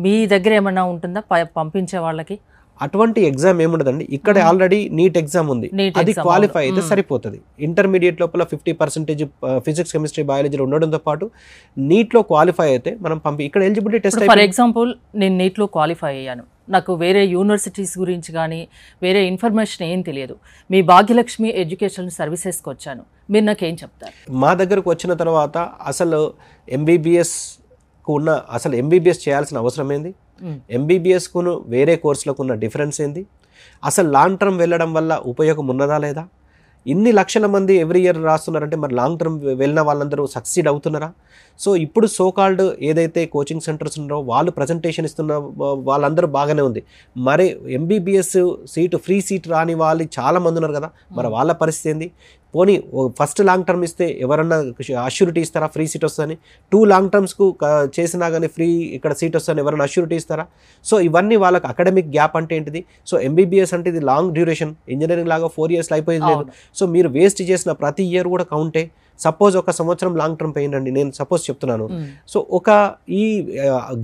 మీ దగ్గర ఏమన్నా ఉంటుందా పంపించే వాళ్ళకి? అటువంటి ఎగ్జామ్ ఏముండదండి. ఇక్కడ ఆల్రెడీ నీట్ ఎగ్జామ్ ఉంది, అది క్వాలిఫై అయితే సరిపోతుంది. ఇంటర్మీడియట్ లోపల 50% ఫిజిక్స్, కెమిస్ట్రీ, బయాలజీలో ఉండడంతో పాటు నీట్లో క్వాలిఫై అయితే మనం ఇక్కడ ఎలిజిబిలిటీ టెస్ట్. ఫర్ ఎగ్జాంపుల్ నేను నీట్లో క్వాలిఫై అయ్యాను, నాకు వేరే యూనివర్సిటీస్ గురించి కానీ వేరే ఇన్ఫర్మేషన్ ఏం తెలియదు, మీ భాగ్యలక్ష్మి ఎడ్యుకేషన్ సర్వీసెస్కి వచ్చాను, మీరు నాకేం చెప్తారు? మా దగ్గరకు వచ్చిన తర్వాత అసలు MBBS చేయాల్సిన అవసరం ఏంది, MBBSకును వేరే కోర్సులకు ఉన్న డిఫరెన్స్ ఏంది, అసలు లాంగ్ టర్మ్ వెళ్ళడం వల్ల ఉపయోగం ఉన్నదా లేదా, ఇన్ని లక్షల మంది ఎవ్రీ ఇయర్ రాస్తున్నారంటే మరి లాంగ్ టర్మ్ వెళ్ళిన వాళ్ళందరూ సక్సీడ్ అవుతున్నారా? సో ఇప్పుడు సోకాల్డ్ ఏదైతే కోచింగ్ సెంటర్స్ ఉన్నారో వాళ్ళు ప్రజెంటేషన్ ఇస్తున్న వాళ్ళందరూ బాగానే ఉంది, మరి MBBS సీటు ఫ్రీ సీట్ రాని వాళ్ళు చాలా మంది ఉన్నారు కదా, మరి వాళ్ళ పరిస్థితి ఏంది? పోనీ ఫస్ట్ లాంగ్ టర్మ్ ఇస్తే ఎవరన్నా అష్యూరిటీ ఇస్తారా ఫ్రీ సీట్ వస్తుందని? 2 లాంగ్ టర్మ్స్కు చేసినా కానీ ఫ్రీ ఇక్కడ సీట్ వస్తుందని ఎవరైనా అష్యూరిటీ ఇస్తారా? సో ఇవన్నీ వాళ్ళకి అకాడమిక్ గ్యాప్ అంటే ఏంటిది? సో MBBS అంటే ఇది లాంగ్ డ్యూరేషన్, ఇంజనీరింగ్ లాగా 4 years అయిపోయేది లేదు. సో మీరు వేస్ట్ చేసిన ప్రతి ఇయర్ కూడా కౌంటే. సపోజ్ 1 సంవత్సరం లాంగ్ టర్మ్ పోయిందండి, నేను సపోజ్ చెప్తున్నాను. సో ఈ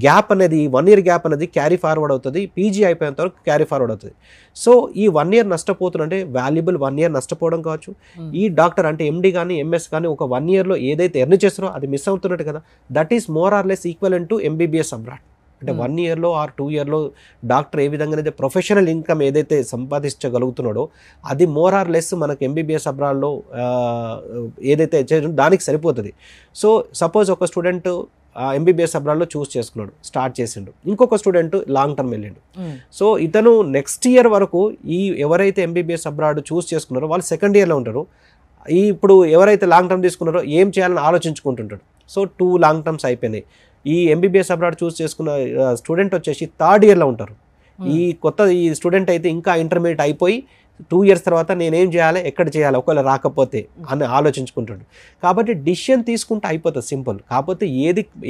గ్యాప్ అనేది 1 year గ్యాప్ అనేది క్యారీ ఫార్వర్డ్ అవుతుంది, పీజీ అయిపోయేంత వరకు క్యారీ ఫార్వర్డ్ అవుతుంది. సో ఈ 1 year నష్టపోతుందంటే వాల్యుబుల్ 1 year నష్టపోవడం కావచ్చు. ఈ డాక్టర్ అంటే MD కానీ MS కానీ ఒక 1 yearలో ఏదైతే ఎర్న్ చేస్తారో అది మిస్ అవుతున్నట్టు కదా. That is more or less equivalent to MBBS abroad. అంటే 1 yearలో ఆర్ 2 yearలో డాక్టర్ ఏ విధంగానైతే ప్రొఫెషనల్ ఇన్కమ్ ఏదైతే సంపాదించగలుగుతున్నాడో అది మోర్ ఆర్ లెస్ మనకు MBBS అబ్రాడ్లో ఏదైతే దానికి సరిపోతుంది. సో సపోజ్ ఒక స్టూడెంట్ MBBS అబ్రాడ్లో చూస్ చేసుకున్నాడు, స్టార్ట్ చేసిండు, ఇంకొక స్టూడెంట్ లాంగ్ టర్మ్ వెళ్ళిండు. సో ఇతను నెక్స్ట్ ఇయర్ వరకు ఎవరైతే MBBS అబ్రాడ్ చూస్ చేసుకున్నారో వాళ్ళు సెకండ్ ఇయర్లో ఉంటారు. ఇప్పుడు ఎవరైతే లాంగ్ టర్మ్ తీసుకున్నారో ఏం చేయాలని ఆలోచించుకుంటుంటాడు. సో 2 లాంగ్ టర్మ్స్ అయిపోయినాయి. ఈ MBBS అబ్రాడ్ చూస్ చేసుకున్న స్టూడెంట్ వచ్చేసి 3rd yearలో ఉంటారు. ఈ స్టూడెంట్ అయితే ఇంకా ఇంటర్మీడియట్ అయిపోయి 2 years తర్వాత నేనేం చేయాలి, ఎక్కడ చేయాలి, ఒకవేళ రాకపోతే అని ఆలోచించుకుంటాడు. కాబట్టి డిసిషన్ తీసుకుంటే అయిపోతుంది, సింపుల్. కాకపోతే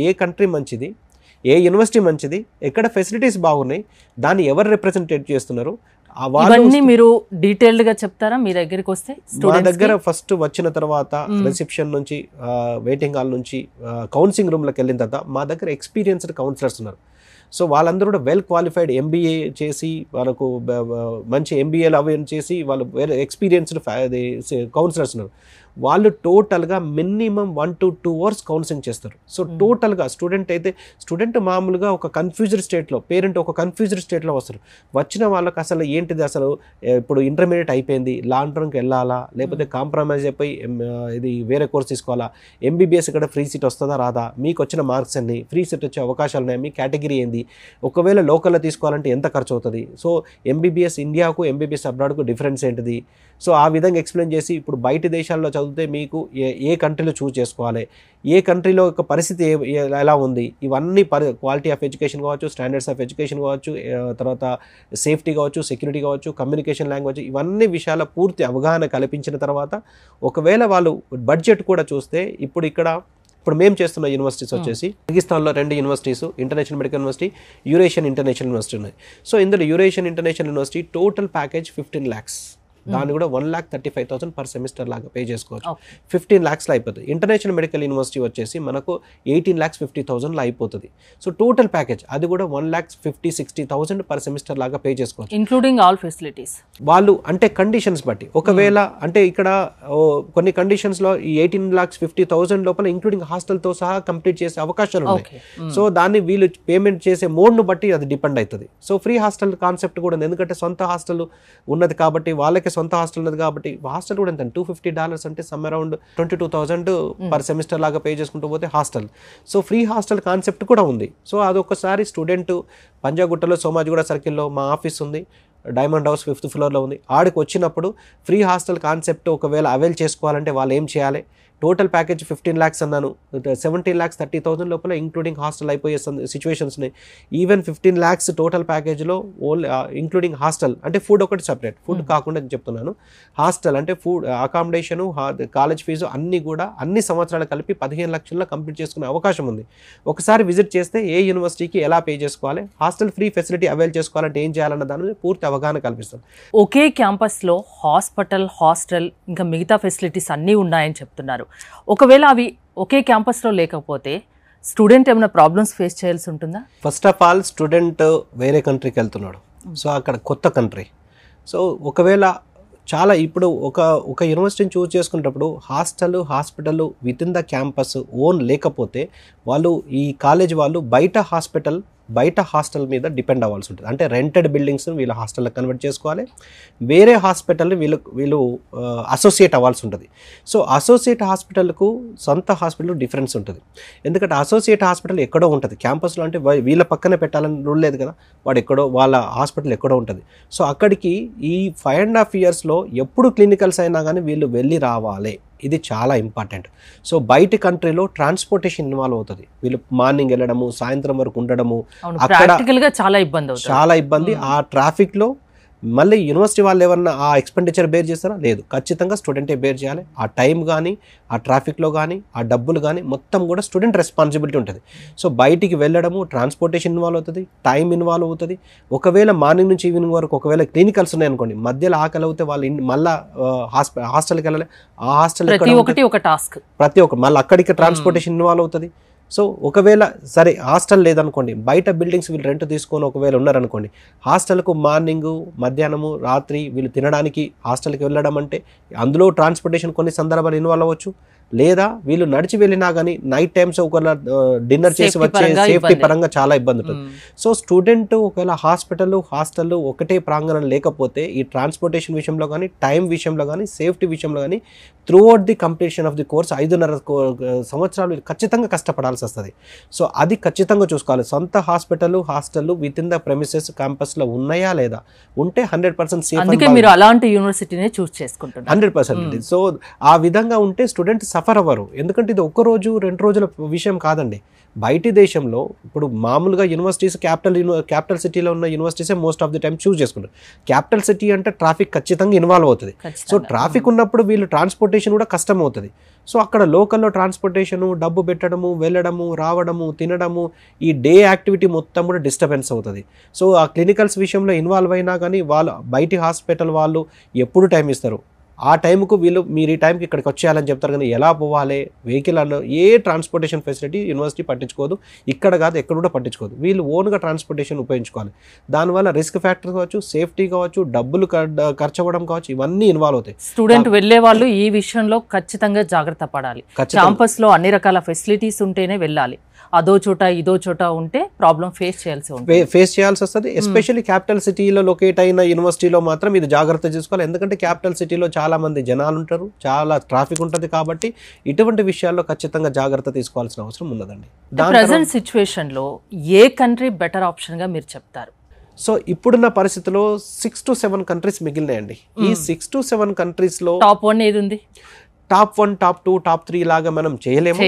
ఏ కంట్రీ మంచిది, ఏ యూనివర్సిటీ మంచిది, ఎక్కడ ఫెసిలిటీస్ బాగున్నాయి, దాన్ని ఎవరు రిప్రజెంటేట్ చేస్తున్నారు, ఇవన్నీ మీరు డీటెయిల్డ్ గా చెప్తారా మీ దగ్గరికి వస్తే? మా దగ్గర ఫస్ట్ వచ్చిన తర్వాత రిసెప్షన్ నుంచి వెయిటింగ్ హాల్ నుంచి కౌన్సిలింగ్ రూమ్లోకి వెళ్ళిన తర్వాత మా దగ్గర ఎక్స్పీరియన్స్డ్ కౌన్సిలర్స్ ఉన్నారు. సో వాళ్ళందరూ కూడా వెల్ క్వాలిఫైడ్ MBA చేసి వాళ్ళకు మంచి MBAలు అవి చేసి వాళ్ళు వేరే ఎక్స్పీరియన్స్డ్ కౌన్సిలర్స్ ఉన్నారు. వాళ్ళు టోటల్గా మినిమం 1 to 2 hours కౌన్సిలింగ్ చేస్తారు. సో టోటల్గా స్టూడెంట్ మామూలుగా ఒక కన్ఫ్యూజ్డ్ స్టేట్లో, పేరెంట్ ఒక కన్ఫ్యూజ్డ్ స్టేట్లో వస్తారు. వచ్చిన వాళ్ళకి అసలు ఏంటిది, అసలు ఇప్పుడు ఇంటర్మీడియట్ అయిపోయింది, లాంగ్ టర్మ్కి వెళ్ళాలా, లేకపోతే కాంప్రమైజ్ అయిపోయి ఇది వేరే కోర్స్ తీసుకోవాలా, MBBS ఇక్కడ ఫ్రీ సీట్ వస్తుందా రాదా, మీకు వచ్చిన మార్క్స్ అన్ని, ఫ్రీ సీట్ వచ్చే అవకాశాలు ఉన్నాయి, మీ కేటగిరీ ఏంది, ఒకవేళ లోకల్లో తీసుకోవాలంటే ఎంత ఖర్చు అవుతుంది, సో MBBS ఇండియాకు MBBS అబ్రాడ్కు డిఫరెన్స్ ఏంటిది, సో ఆ విధంగా ఎక్స్ప్లెయిన్ చేసి ఇప్పుడు బయట దేశాల్లో చదివితే మీకు ఏ కంట్రీలో చూస్ చేసుకోవాలి, ఏ కంట్రీలో యొక్క పరిస్థితి ఎలా ఉంది, ఇవన్నీ క్వాలిటీ ఆఫ్ ఎడ్యుకేషన్ కావచ్చు, స్టాండర్డ్స్ ఆఫ్ ఎడ్యుకేషన్ కావచ్చు, తర్వాత సేఫ్టీ కావచ్చు, సెక్యూరిటీ కావచ్చు, కమ్యూనికేషన్ లాంగ్వేజ్, ఇవన్నీ విషయాల పూర్తి అవగాహన కల్పించిన తర్వాత ఒకవేళ వాళ్ళు బడ్జెట్ కూడా చూస్తే ఇప్పుడు ఇక్కడ ఇప్పుడు మేము చేస్తున్న యూనివర్సిటీస్ వచ్చేసి కిర్గిస్తాన్లో 2 universities, international medical university, Eurasian international university ఉన్నాయి. సో ఇందులో Eurasian international university total package 15 lakhs. దాన్ని కూడా 1,35,000 పర్ సెమిస్టర్ లాగా పే చేసుకోవచ్చు. 15 lakhsలో అయిపోతుంది. ఇంటర్నేషనల్ మెడికల్ యూనివర్సిటీ వచ్చేసి మనకు 18,50,000లో అయిపోతుంది. సో టోటల్ ప్యాకేజ్ అది కూడా 1,50,60,000 పర్ సెమిస్టర్ లాగా పే చేసుకోవచ్చు, ఇంక్లూడింగ్ ఆల్ ఫెసిలిటీస్. వాళ్ళు అంటే కండిషన్స్ బట్టి ఒకవేళ అంటే ఇక్కడ కొన్ని కండిషన్స్లో ఈ 18,50,000 లోపల ఇంక్లూడింగ్ హాస్టల్తో సహా కంప్లీట్ చేసే అవకాశాలు ఉన్నాయి. సో దాన్ని వీళ్ళు పేమెంట్ చేసే మోడ్ను బట్టి అది డిపెండ్ అవుతుంది. సో ఫ్రీ హాస్టల్ కాన్సెప్ట్ కూడా ఉంది, ఎందుకంటే సొంత హాస్టల్ ఉన్నది కాబట్టి, వాళ్ళకి సొంత హాస్టల్ ఉన్నది కాబట్టి. హాస్టల్ కూడా ఎంత $250 అంటే సమ్ అరౌండ్ 22,000 పర్ సెమిస్టర్ లాగా పే చేసుకుంటూ పోతే hostel. So free hostel concept కూడా ఉంది. సో అదొకసారి స్టూడెంట్ పంజాగుట్టలో సోమాజిగూడ సర్కిల్లో మా ఆఫీస్ ఉంది, డైమండ్ హౌస్ 5th floorలో ఉంది. ఆడికి వచ్చినప్పుడు ఫ్రీ హాస్టల్ కాన్సెప్ట్ ఒకవేళ అవైల్ చేసుకోవాలంటే వాళ్ళు ఏం చేయాలి? టోటల్ ప్యాకేజ్ 15 lakhs అన్నాను, 17,30,000 లోపల ఇంక్లూడింగ్ హాస్టల్ అయిపోయే సిచ్యువేషన్స్ ఉన్నాయి. ఈవెన్ 15 lakhs టోటల్ ప్యాకేజ్లో ఇంక్లూడింగ్ హాస్టల్ అంటే ఫుడ్ ఒకటి సపరేట్, ఫుడ్ కాకుండా చెప్తున్నాను. హాస్టల్ అంటే ఫుడ్, అకామిడేషను, కాలేజ్ ఫీజు అన్నీ కూడా అన్ని సంవత్సరాలు కలిపి 15 లక్షల్లో కంప్లీట్ చేసుకునే అవకాశం ఉంది. ఒకసారి విజిట్ చేస్తే ఏ యూనివర్సిటీకి ఎలా పే చేసుకోవాలి, హాస్టల్ ఫ్రీ ఫెసిలిటీ అవైల్ చేసుకోవాలంటే ఏం చేయాలన్న దాని మీద పూర్తి అవగాహన కల్పిస్తుంది. ఒకే క్యాంపస్లో హాస్పిటల్, హాస్టల్ ఇంకా మిగతా ఫెసిలిటీస్ అన్నీ ఉన్నాయని చెప్తున్నారు. ఒకవేళ అవి ఒకే క్యాంపస్లో లేకపోతే స్టూడెంట్ ఏమైనా ప్రాబ్లమ్స్ ఫేస్ చేయాల్సి ఉంటుందా? ఫస్ట్ ఆఫ్ ఆల్ స్టూడెంట్ వేరే కంట్రీకి వెళ్తున్నాడు, సో అక్కడ కొత్త కంట్రీ. సో ఒకవేళ చాలా ఇప్పుడు ఒక యూనివర్సిటీని చూస్ చేసుకునేటప్పుడు hospital with in the campus own లేకపోతే వాళ్ళు ఈ కాలేజ్ వాళ్ళు బయట హాస్టల్ మీద డిపెండ్ అవ్వాల్సి ఉంటుంది. అంటే రెంటెడ్ బిల్డింగ్స్ వీళ్ళు హాస్టల్లో కన్వర్ట్ చేసుకోవాలి, వేరే హాస్పిటల్ని వీళ్ళు అసోసియేట్ అవ్వాల్సి ఉంటుంది. సో అసోసియేట్ హాస్పిటల్కు సొంత హాస్పిటల్ డిఫరెన్స్ ఉంటుంది. ఎందుకంటే అసోసియేట్ హాస్పిటల్ ఎక్కడో ఉంటుంది, క్యాంపస్లో అంటే వీళ్ళ పక్కనే పెట్టాలని రూల్ లేదు కదా, వాళ్ళ హాస్పిటల్ ఎక్కడో ఉంటుంది. సో అక్కడికి ఈ 5.5 yearsలో ఎప్పుడు క్లినికల్స్ అయినా కానీ వీళ్ళు వెళ్ళి రావాలి, ఇది చాలా ఇంపార్టెంట్. సో బయట కంట్రీలో ట్రాన్స్పోర్టేషన్ ఇన్వాల్వ్ అవుతుంది, వీళ్ళు మార్నింగ్ వెళ్ళడము, సాయంత్రం వరకు ఉండడము, అక్కడ చాలా ఇబ్బంది. ఆ ట్రాఫిక్లో మళ్ళీ యూనివర్సిటీ వాళ్ళు ఏమన్నా ఆ ఎక్స్పెండిచర్ బేర్ చేస్తారా? లేదు, ఖచ్చితంగా స్టూడెంటే బేర్ చేయాలి. ఆ టైం కానీ, ఆ ట్రాఫిక్లో కానీ, ఆ డబ్బులు కానీ మొత్తం కూడా స్టూడెంట్ రెస్పాన్సిబిలిటీ ఉంటుంది. సో బయటికి వెళ్ళడము, ట్రాన్స్పోర్టేషన్ ఇన్వాల్వ్ అవుతుంది, టైం ఇన్వాల్వ్ అవుతుంది. ఒకవేళ మార్నింగ్ నుంచి ఈవినింగ్ వరకు ఒకవేళ క్లినికల్స్ ఉన్నాయనుకోండి, మధ్యలో ఆకలి అవుతే వాళ్ళు మళ్ళీ హాస్టల్కి వెళ్ళాలి. ఆ హాస్టల్ ప్రతి ఒక్క మళ్ళీ అక్కడికి ట్రాన్స్పోర్టేషన్ ఇన్వాల్వ్ అవుతుంది. సో ఒకవేళ సరే హాస్టల్ లేదనుకోండి, బయట బిల్డింగ్స్ వీళ్ళు రెంట్ తీసుకొని ఒకవేళ ఉన్నారనుకోండి, హాస్టల్కు మార్నింగు, మధ్యాహ్నము, రాత్రి వీళ్ళు తినడానికి హాస్టల్కి వెళ్ళడం అంటే అందులో ట్రాన్స్పోర్టేషన్ కొన్ని సందర్భాలు ఇన్వాల్వ్ అవ్వచ్చు. లేదా వీళ్ళు నడిచి వెళ్ళినా కానీ నైట్ టైమ్స్ ఒకవేళ డిన్నర్ చేసి వచ్చే సేఫ్టీ పరంగా చాలా ఇబ్బంది ఉంటుంది. సో స్టూడెంట్ ఒకవేళ హాస్టల్ ఒకటే ప్రాంగణం లేకపోతే ఈ ట్రాన్స్పోర్టేషన్ విషయంలో కానీ, టైం విషయంలో కానీ, సేఫ్టీ విషయంలో కానీ through out the completion of the course 5.5 సంవత్సరాలు ఖచ్చితంగా కష్టపడాల్సి వస్తుంది. సో అది ఖచ్చితంగా చూసుకోవాలి. సొంత hostel with in the premises క్యాంపస్లో ఉన్నాయా లేదా, ఉంటే 100% సేఫ్. అందుకే మీరు అలాంటి యూనివర్సిటీనే చూస్ చేసుకుంటున్నారు 100%. సో ఆ విధంగా ఉంటే స్టూడెంట్ సఫర్ అవ్వరు. ఎందుకంటే ఇది 1 రోజు 2 రోజుల విషయం కాదండి. బయటి దేశంలో ఇప్పుడు మామూలుగా యూనివర్సిటీస్ క్యాపిటల్ సిటీలో ఉన్న యూనివర్సిటీసే మోస్ట్ ఆఫ్ ది టైం చూస్ చేసుకుంటారు. క్యాపిటల్ సిటీ అంటే ట్రాఫిక్ ఖచ్చితంగా ఇన్వాల్వ్ అవుతుంది. సో ట్రాఫిక్ ఉన్నప్పుడు వీళ్ళు ట్రాన్స్పోర్టేషన్ కూడా కష్టం అవుతుంది. సో అక్కడ లోకల్లో ట్రాన్స్పోర్టేషను, డబ్బు పెట్టడము, వెళ్ళడము, రావడము, తినడము, ఈ డే యాక్టివిటీ మొత్తం కూడా డిస్టర్బెన్స్ అవుతుంది. సో ఆ క్లినికల్స్ విషయంలో ఇన్వాల్వ్ అయినా కానీ వాళ్ళు బయటి హాస్పిటల్ వాళ్ళు ఎప్పుడు టైం ఇస్తారు, ఆ టైంకు వీళ్ళు మీరు ఈ టైంకి ఇక్కడికి వచ్చేయాలని చెప్తారు. కానీ ఎలా పోవాలి, వెహికల్ అన్న ఏ ట్రాన్స్పోర్టేషన్ ఫెసిలిటీ యూనివర్సిటీ పట్టించుకోదు, ఇక్కడ కాదు ఎక్కడ కూడా పట్టించుకోదు. వీళ్ళు ఓన్గా ట్రాన్స్పోర్టేషన్ ఉపయోగించుకోవాలి. దానివల్ల రిస్క్ ఫ్యాక్టర్ కావచ్చు, సేఫ్టీ కావచ్చు, డబ్బులు ఖర్చు అవ్వడం కావచ్చు, ఇవన్నీ ఇన్వాల్వ్ అవుతాయి. స్టూడెంట్ వెళ్ళే వాళ్ళు ఈ విషయంలో ఖచ్చితంగా జాగ్రత్త పడాలి. క్యాంపస్లో అన్ని రకాల ఫెసిలిటీస్ ఉంటేనే వెళ్ళాలి. అదో చోట ఇదో చోట ఉంటే ప్రాబ్లం ఫేస్ చేయాల్సి వస్తుంది. ఎస్పెషల్లీ క్యాపిటల్ సిటీలో లొకేట్ అయిన యూనివర్సిటీలో మాత్రం ఇది జాగ్రత్త చేసుకోవాలి. ఎందుకంటే క్యాపిటల్ సిటీలో చాలా మంది జనాలు ఉంటారు, చాలా ట్రాఫిక్ ఉంటుంది. కాబట్టి ఇటువంటి విషయాల్లో ఖచ్చితంగా జాగ్రత్త తీసుకోవాల్సిన అవసరం ఉన్నదండి. ప్రెజెంట్ సిచ్యువేషన్ లో ఏ కంట్రీ బెటర్ ఆప్షన్ గా మీరు చెప్తారు? సో ఇప్పుడున్న పరిస్థితిలో 6 to 7 కంట్రీస్ మిగిలినాయండి. ఈ 6 to 7 కంట్రీస్ లో టాప్ 1 ఏది ఉంది? టాప్ 1, టాప్ 2, టాప్ 3 లాగా మనం చేయలేము.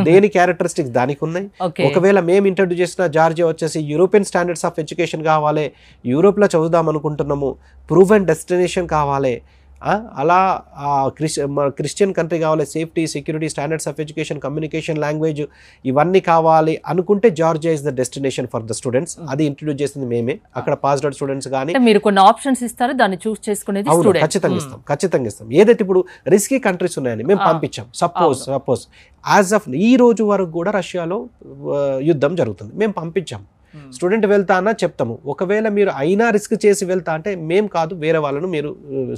దేని క్యారెక్టరిస్టిక్స్ దానికి ఉన్నాయి. ఒకవేళ మేము ఇంట్రడ్యూస్ చేసిన జార్జియా వచ్చేసి యూరోపియన్ స్టాండర్డ్స్ ఆఫ్ ఎడ్యుకేషన్ కావాలి, యూరోప్లో చదువుదాం అనుకుంటున్నాము, ప్రూవెన్ డెస్టినేషన్ కావాలి, అలా క్రిస్టియన్ కంట్రీ కావాలి, safety, security, standards of education, communication, language ఇవన్నీ కావాలి అనుకుంటే Georgia is the destination for the students. అది ఇంట్రడ్యూస్ చేసింది మేమే. అక్కడ పాస్డ్ అవుట్ స్టూడెంట్స్ కానీ మీరు కొన్ని ఆప్షన్స్ ఇస్తారు, దాన్ని చూస్ చేసుకునేది ఖచ్చితంగా ఇస్తాం. ఏదైతే ఇప్పుడు రిస్కీ కంట్రీస్ ఉన్నాయని మేము పంపించాం. సపోజ్ యాజ్ ఆఫ్ ఈ రోజు వరకు కూడా రష్యాలో యుద్ధం జరుగుతుంది, మేము పంపించాం. స్టూడెంట్ వెళ్తా అన్నా చెప్తాము. ఒకవేళ మీరు అయినా రిస్క్ చేసి వెళ్తా అంటే మేము కాదు, వేరే వాళ్ళను మీరు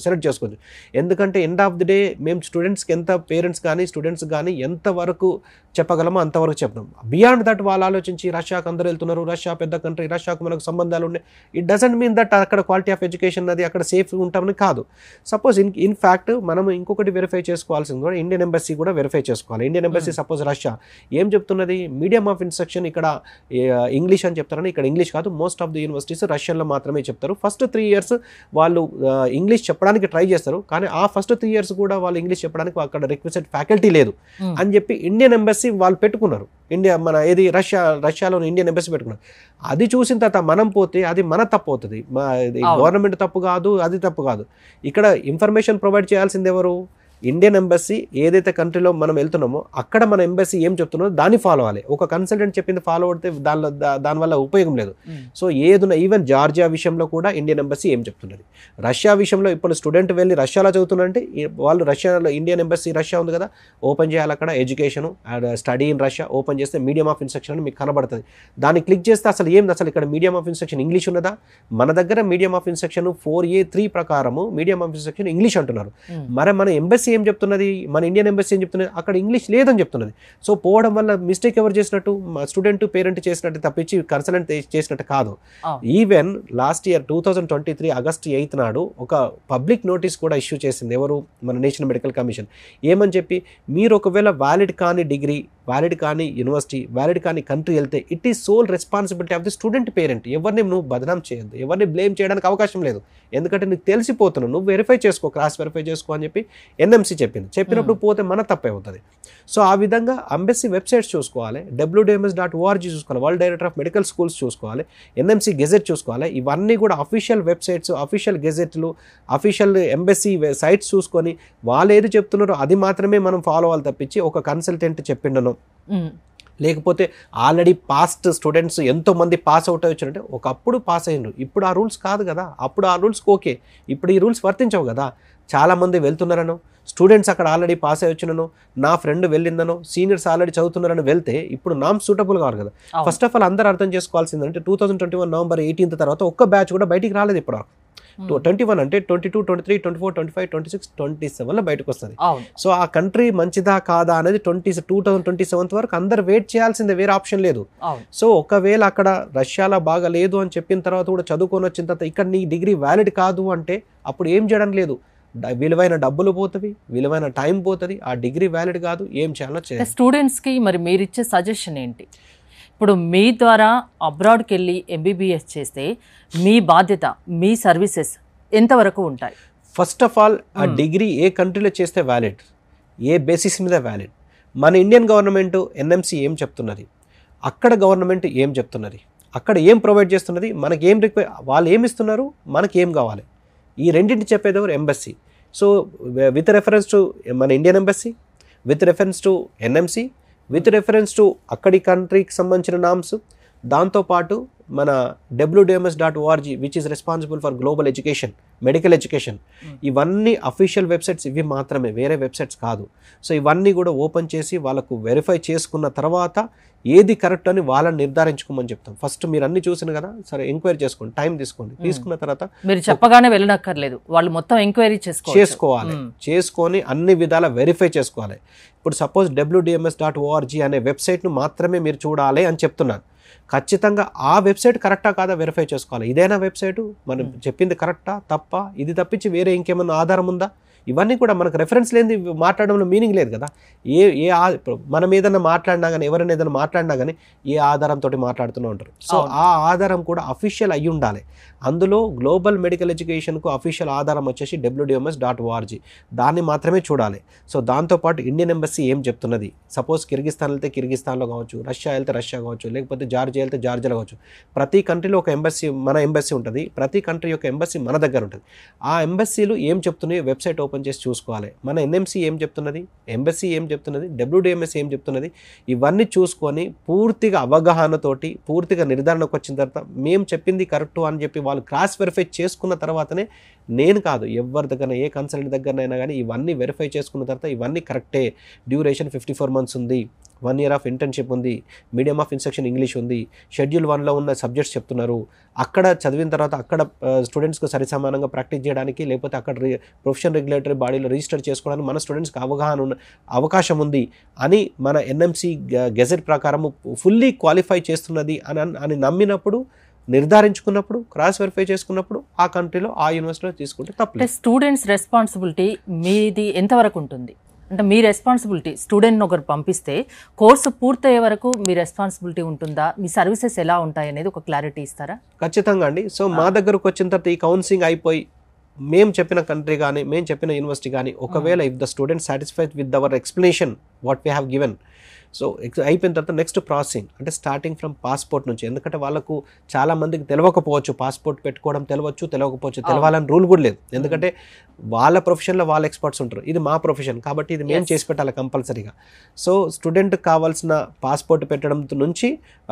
సెలెక్ట్ చేసుకోవచ్చు. ఎందుకంటే ఎండ్ ఆఫ్ ది డే మేము స్టూడెంట్స్కి ఎంత, పేరెంట్స్ కానీ స్టూడెంట్స్ కానీ ఎంతవరకు చెప్పగలమో అంతవరకు చెప్తాం. బియాండ్ దట్ వాళ్ళు ఆలోచించి రష్యాకు అందరూ వెళ్తున్నారు, రష్యా పెద్ద కంట్రీ, రష్యాకు మనకు సంబంధాలు ఉన్నాయి, ఇట్ డజంట్ మీన్ దట్ అక్కడ క్వాలిటీ ఆఫ్ ఎడ్యుకేషన్ అది అక్కడ సేఫ్ ఉంటామని కాదు. సపోజ్ ఇన్ ఫ్యాక్ట్ మనం ఇంకొకటి వెరిఫై చేసుకోవాల్సింది కూడా ఇండియన్ ఎంబసీ కూడా వెరిఫై చేసుకోవాలి. ఇండియన్ ఎంబసీ సపోజ్ రష్యా ఏం చెప్తున్నది, మీడియం ఆఫ్ ఇన్స్ట్రక్షన్ ఇక్కడ ఇంగ్లీష్ అని చెప్తారని, ఇక్కడ ఇంగ్లీష్ కాదు. మోస్ట్ ఆఫ్ ది యూనివర్సిటీస్ రష్యన్లో మాత్రమే చెప్తారు. ఫస్ట్ 3 years వాళ్ళు ఇంగ్లీష్ చెప్పడానికి ట్రై చేస్తారు, కానీ ఆ ఫస్ట్ 3 years కూడా వాళ్ళు ఇంగ్లీష్ చెప్పడానికి అక్కడ రిక్వెస్టెడ్ ఫ్యాకల్టీ లేదు అని చెప్పి ఇండియన్ ఎంబసీ వాళ్ళు పెట్టుకున్నారు. రష్యాలో ఇండియన్ ఎంబసీ పెట్టుకున్నారు. అది చూసిన తర్వాత మనం పోతే అది మన తప్పు అవుతుంది. గవర్నమెంట్ తప్పు కాదు, అది తప్పు కాదు. ఇక్కడ ఇన్ఫర్మేషన్ ప్రొవైడ్ చేయాల్సింది ఎవరు? Indian embassy. ఏదైతే కంట్రీలో మనం వెళ్తున్నామో అక్కడ మన ఎంబసీ ఏం చెప్తున్నారో దాన్ని ఫాలో అవ్వాలి. ఒక కన్సల్టెంట్ చెప్పింది ఫాలో అవుతే దానివల్ల ఉపయోగం లేదు. సో ఏదైనా ఈవెన్ జార్జియా విషయంలో కూడా ఇండియన్ ఎంబసీ ఏం చెప్తున్నది, రష్యా విషయంలో ఇప్పుడు స్టూడెంట్ వెళ్ళి రష్యాలో చదువుతున్నారంటే వాళ్ళు రష్యాలో ఇండియన్ ఎంబసీ రష్యా ఉంది కదా, ఓపెన్ చేయాలి. అక్కడ education study in Russia open చేస్తే మీడియం ఆఫ్ ఇన్స్ట్రక్షన్ అని మీకు కనబడుతుంది. దాన్ని క్లిక్ చేస్తే అసలు ఇక్కడ మీడియం ఆఫ్ ఇన్స్ట్రక్షన్ ఇంగ్లీష్ ఉన్నదా? మన దగ్గర మీడియం ఆఫ్ ఇన్స్ట్రక్షన్ 4A3 ప్రకారము మీడియం ఆఫ్ ఇన్స్ట్రక్షన్ ఇంగ్లీష్ అంటున్నారు. మరి మన ఎంబసీ ఏం చెప్తున్నది, మన ఇండియన్ ఎంబసీ ఏం చెప్తున్నది, అక్కడ ఇంగ్లీష్ లేదని చెప్తున్నది. సో పోవడం వల్ల మిస్టేక్ ఎవరు చేసినట్టు, స్టూడెంట్ పేరెంట్ చేసినట్టు తప్పించి కన్సల్టెంట్ చేసినట్టు కాదు. ఈవెన్ లాస్ట్ ఇయర్ 2023 August 8 నాడు ఒక పబ్లిక్ నోటీస్ కూడా ఇష్యూ చేసింది ఎవరు, మన నేషనల్ మెడికల్ కమిషన్. ఏమని చెప్పి, మీరు ఒకవేళ వ్యాలిడ్ కాని డిగ్రీ, వ్యాలిడ్ కాని యూనివర్సిటీ, వ్యాలిడ్ కాని కంట్రీ వెళ్తే it is sole responsibility of the student parent. ఎవరిని నువ్వు బదనాం చేయొద్దు, ఎవరిని బ్లేమ్ చేయడానికి అవకాశం లేదు. ఎందుకంటే నీకు తెలిసిపోతున్నావు, నువ్వు వెరిఫై చేసుకో, క్రాస్ వెరిఫై చేసుకో అని చెప్పి ఎన్ఎంసీ చెప్పినప్పుడు పోతే మన తప్పే అవుతుంది. సో ఆ విధంగా ఎంబసీ వెబ్సైట్స్ చూసుకోవాలి, www.wms.org చూసుకోవాలి, world director of medical schools చూసుకోవాలి, ఎన్ఎంసీ గెజెట్ చూసుకోవాలి. ఇవన్నీ కూడా అఫీషియల్ వెబ్సైట్స్, అఫీషియల్ గెజెట్లు, అఫీషియల్ ఎంబసీ సైట్స్ చూసుకొని వాళ్ళు ఏది చెప్తున్నారో అది మాత్రమే మనం ఫాలో అవ్వాలి తప్పించి ఒక కన్సల్టెంట్ చెప్పిండను, లేకపోతే ఆల్రెడీ పాస్ట్ స్టూడెంట్స్ ఎంతోమంది పాస్ అవుట్ అయ్యారంటే ఒకప్పుడు పాస్ అయ్యిండ్రు, ఇప్పుడు ఆ రూల్స్ కాదు కదా, అప్పుడు ఆ రూల్స్కి ఓకే, ఇప్పుడు ఈ రూల్స్ వర్తించవు కదా. చాలామంది వెళ్తున్నారనో, స్టూడెంట్స్ అక్కడ ఆల్రెడీ పాస్ అయ్యి వచ్చినను, నా ఫ్రెండ్ వెళ్ళిందనో, సీనియర్స్ ఆల్రెడీ చదువుతున్నారని వెళ్తే ఇప్పుడు నామ్స్ సూటబుల్ కాదు కదా. ఫస్ట్ ఆఫ్ ఆల్ అందరూ అర్థం చేసుకోవాల్సిందంటే 2021 November 18 తర్వాత ఒక్క బ్యాచ్ కూడా బయటికి రాలేదు. ఇప్పుడు 21 అంటే 22, 23, 24, 25, 26, 27 బయటకు వస్తుంది. సో ఆ కంట్రీ మంచిదా కాదా అనేది 2027 వరకు అందరు వెయిట్ చేయాల్సిందే, వేరే ఆప్షన్ లేదు. సో ఒకవేళ అక్కడ రష్యాలో బాగా లేదు అని చెప్పిన తర్వాత కూడా చదువుకొని వచ్చిన తర్వాత ఇక్కడ నీ డిగ్రీ వ్యాలిడ్ కాదు అంటే అప్పుడు ఏం చేయడానికి లేదు. విలువైన డబ్బులు పోతుంది, విలువైన టైం పోతుంది, ఆ డిగ్రీ వ్యాలిడ్ కాదు, ఏం చేయాలో చేయాలి. స్టూడెంట్స్కి మరి మీరు ఇచ్చే సజెషన్ ఏంటి? ఇప్పుడు మీ ద్వారా అబ్రాడ్కి వెళ్ళి MBBS చేస్తే మీ బాధ్యత, మీ సర్వీసెస్ ఎంతవరకు ఉంటాయి? ఫస్ట్ ఆఫ్ ఆల్ ఆ డిగ్రీ ఏ కంట్రీలో చేస్తే వ్యాలిడ్, ఏ బేసిస్ మీద వ్యాలిడ్, మన ఇండియన్ గవర్నమెంట్ ఎన్ఎంసీ ఏం చెప్తున్నది, అక్కడ గవర్నమెంట్ ఏం చెప్తున్నది, అక్కడ ఏం ప్రొవైడ్ చేస్తున్నది, మనకి ఏం వాళ్ళు ఏమి ఇస్తున్నారు, మనకి ఏం కావాలి, ఈ రెండింటి చెప్పేదెవరు? Embassy. So with reference to మన Indian embassy, with reference to NMC, with reference to అక్కడి కంట్రీకి సంబంధించిన నామ్స్, దాంతోపాటు మన www.wms.org which is responsible for global education, medical education, ఇవన్నీ అఫీషియల్ వెబ్సైట్స్, ఇవి మాత్రమే, వేరే వెబ్సైట్స్ కాదు. సో ఇవన్నీ కూడా ఓపెన్ చేసి వాళ్ళకు వెరిఫై చేసుకున్న తర్వాత ఏది కరెక్ట్ అని వాళ్ళని నిర్ధారించుకోమని చెప్తాం. ఫస్ట్ మీరు అన్ని చూసిన కదా, సరే ఎంక్వైరీ చేసుకోండి, టైం తీసుకోండి, తీసుకున్న తర్వాత మీరు చెప్పగానే వెళ్ళనక్కర్లేదు, వాళ్ళు మొత్తం ఎంక్వైరీ చేసుకోవాలి, చేసుకొని అన్ని విధాల వెరిఫై చేసుకోవాలి. ఇప్పుడు సపోజ్ www.wms.org అనే వెబ్సైట్ను మాత్రమే మీరు చూడాలి అని చెప్తున్నాను. ఖచ్చితంగా ఆ వెబ్సైట్ కరెక్టా కాదా వెరిఫై చేసుకోవాలి. ఇదేనా వెబ్సైటు, మనం చెప్పింది కరెక్టా తప్ప, ఇది తప్పించి వేరే ఇంకేమన్నా ఆధారం ఉందా, ఇవన్నీ కూడా మనకు రెఫరెన్స్ లేని మాట్లాడడంలో మీనింగ్ లేదు కదా. మనం ఏదైనా మాట్లాడినా కానీ, ఎవరైనా ఏదైనా మాట్లాడినా కానీ ఏ ఆధారంతో మాట్లాడుతూనే ఉంటారు. సో ఆ ఆధారం కూడా అఫీషియల్ అయ్యి ఉండాలి. అందులో గ్లోబల్ మెడికల్ ఎడ్యుకేషన్కు అఫీషియల్ ఆధారం వచ్చేసి www.wms.org, దాన్ని మాత్రమే చూడాలి. సో దాంతోపాటు ఇండియన్ ఎంబసీ ఏం చెప్తున్నది, సపోజ్ కిర్గిస్తాన్ వెళ్తే కిర్గిస్తాన్లో కావచ్చు, రష్యా వెళ్తే రష్యా కావచ్చు, లేకపోతే జార్జియా వెళ్తే జార్జియాలో కావచ్చు. ప్రతి కంట్రీలో ఒక ఎంబసీ, మన ఎంబసీ ఉంటుంది. ప్రతి కంట్రీ యొక్క ఎంబసీ మన దగ్గర ఉంటుంది. ఆ ఎంబసీలు ఏం చెప్తున్నాయి వెబ్సైట్ ఓపెన్ చేసి చూసుకోవాలి. మన ఎన్ఎంసీ ఏం చెప్తున్నది, ఎంబసీ ఏం చెప్తున్నది, WDMS ఏం చెప్తున్నది, ఇవన్నీ చూసుకొని పూర్తిగా అవగాహనతోటి పూర్తిగా నిర్ధారణకు వచ్చిన తర్వాత మేము చెప్పింది కరెక్టు అని చెప్పి వాళ్ళు క్రాస్ వెరిఫై చేసుకున్న తర్వాతనే, నేను కాదు ఎవరి దగ్గర ఏ కన్సల్టెంట్ దగ్గరనైనా కానీ ఇవన్నీ వెరిఫై చేసుకున్న తర్వాత ఇవన్నీ కరెక్టే, డ్యూరేషన్ 54 months ఉంది, 1 year ఆఫ్ ఇంటర్న్షిప్ ఉంది, మీడియం ఆఫ్ ఇన్స్ట్రక్షన్ ఇంగ్లీష్ ఉంది, షెడ్యూల్ 1లో ఉన్న సబ్జెక్ట్స్ చెప్తున్నారు, అక్కడ చదివిన తర్వాత అక్కడ స్టూడెంట్స్కి సరిసమానంగా ప్రాక్టీస్ చేయడానికి, లేకపోతే అక్కడ ప్రొఫెషన్ రెగ్యులేటరీ బాడీలో రిజిస్టర్ చేసుకోవడానికి మన స్టూడెంట్స్కి అవకాశం ఉంది అని మన ఎన్ఎంసీ గెజెట్ ప్రకారం ఫుల్లీ క్వాలిఫై చేస్తున్నది అని నమ్మినప్పుడు, నిర్ధారించుకున్నప్పుడు, క్రాస్ వెరిఫై చేసుకున్నప్పుడు ఆ కంట్రీలో ఆ యూనివర్సిటీలో తీసుకుంటే తప్పలేదు. స్టూడెంట్స్ రెస్పాన్సిబిలిటీ మీది ఎంతవరకు ఉంటుంది? అంటే మీ రెస్పాన్సిబిలిటీ, స్టూడెంట్ని ఒకరు పంపిస్తే కోర్సు పూర్తయ్యే వరకు మీ రెస్పాన్సిబిలిటీ ఉంటుందా? మీ సర్వీసెస్ ఎలా ఉంటాయి అనేది ఒక క్లారిటీ ఇస్తారా? ఖచ్చితంగా అండి. సో మా దగ్గరకు వచ్చిన తర్వాత ఈ కౌన్సిలింగ్ అయిపోయి మేము చెప్పిన కంట్రీ కానీ, మేము చెప్పిన యూనివర్సిటీ కానీ, ఒకవేళ if the student satisfied with our explanation what we have given, so అయిపోయిన తర్వాత నెక్స్ట్ ప్రాసెసింగ్ అంటే స్టార్టింగ్ ఫ్రమ్ పాస్పోర్ట్ నుంచి. ఎందుకంటే వాళ్ళకు చాలా మందికి తెలియకపోవచ్చు, పాస్పోర్ట్ పెట్టుకోవడం తెలియకపోవచ్చు, తెలవాలని రూల్ కూడా లేదు. ఎందుకంటే వాళ్ళ ప్రొఫెషన్లో వాళ్ళ ఎక్స్పర్ట్స్ ఉంటారు, ఇది మా ప్రొఫెషన్ కాబట్టి ఇది మేము చేసి పెట్టాలి కంపల్సరీగా. సో స్టూడెంట్కి కావాల్సిన పాస్పోర్ట్ పెట్టడం నుంచి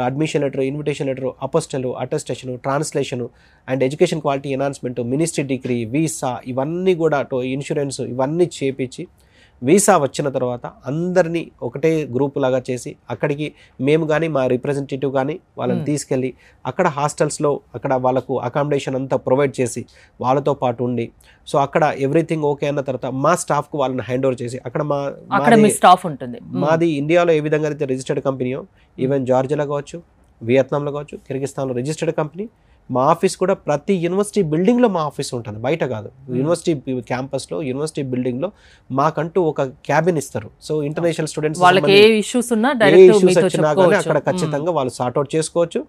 admission letter, invitation letter, apostille, attestation, translation and education quality enhancement, ministry degree, visa, ఇవన్నీ కూడా ఇన్సూరెన్స్ ఇవన్నీ చేపించి వీసా వచ్చిన తర్వాత అందరినీ ఒకటే గ్రూప్ లాగా చేసి అక్కడికి మేము కానీ మా రిప్రజెంటేటివ్ కానీ వాళ్ళని తీసుకెళ్ళి అక్కడ హాస్టల్స్లో అక్కడ వాళ్ళకు అకామిడేషన్ అంతా ప్రొవైడ్ చేసి వాళ్ళతో పాటు ఉండి, సో అక్కడ ఎవ్రీథింగ్ ఓకే అన్న తర్వాత మా స్టాఫ్కు వాళ్ళని హ్యాండ్ ఓవర్ చేసి అక్కడ మీ స్టాఫ్ ఉంటుంది. మాది ఇండియాలో ఏ విధంగా అయితే రిజిస్టర్డ్ కంపెనీయో, ఈవెన్ జార్జియాలో కావచ్చు, వియత్నాంలో కావచ్చు, కిర్గిస్తాన్లో రిజిస్టర్డ్ కంపెనీ, మా ఆఫీస్ కూడా ప్రతి యూనివర్సిటీ బిల్డింగ్లో మా ఆఫీస్ ఉంటుంది, బయట కాదు. యూనివర్సిటీ క్యాంపస్లో, యూనివర్సిటీ బిల్డింగ్లో మాకంటూ ఒక క్యాబిన్ ఇస్తారు. సో ఇంటర్నేషనల్ స్టూడెంట్స్ ఏ ఇష్యూస్ వచ్చినా కానీ అక్కడ ఖచ్చితంగా వాళ్ళు సార్ట్అవుట్ చేసుకోవచ్చు.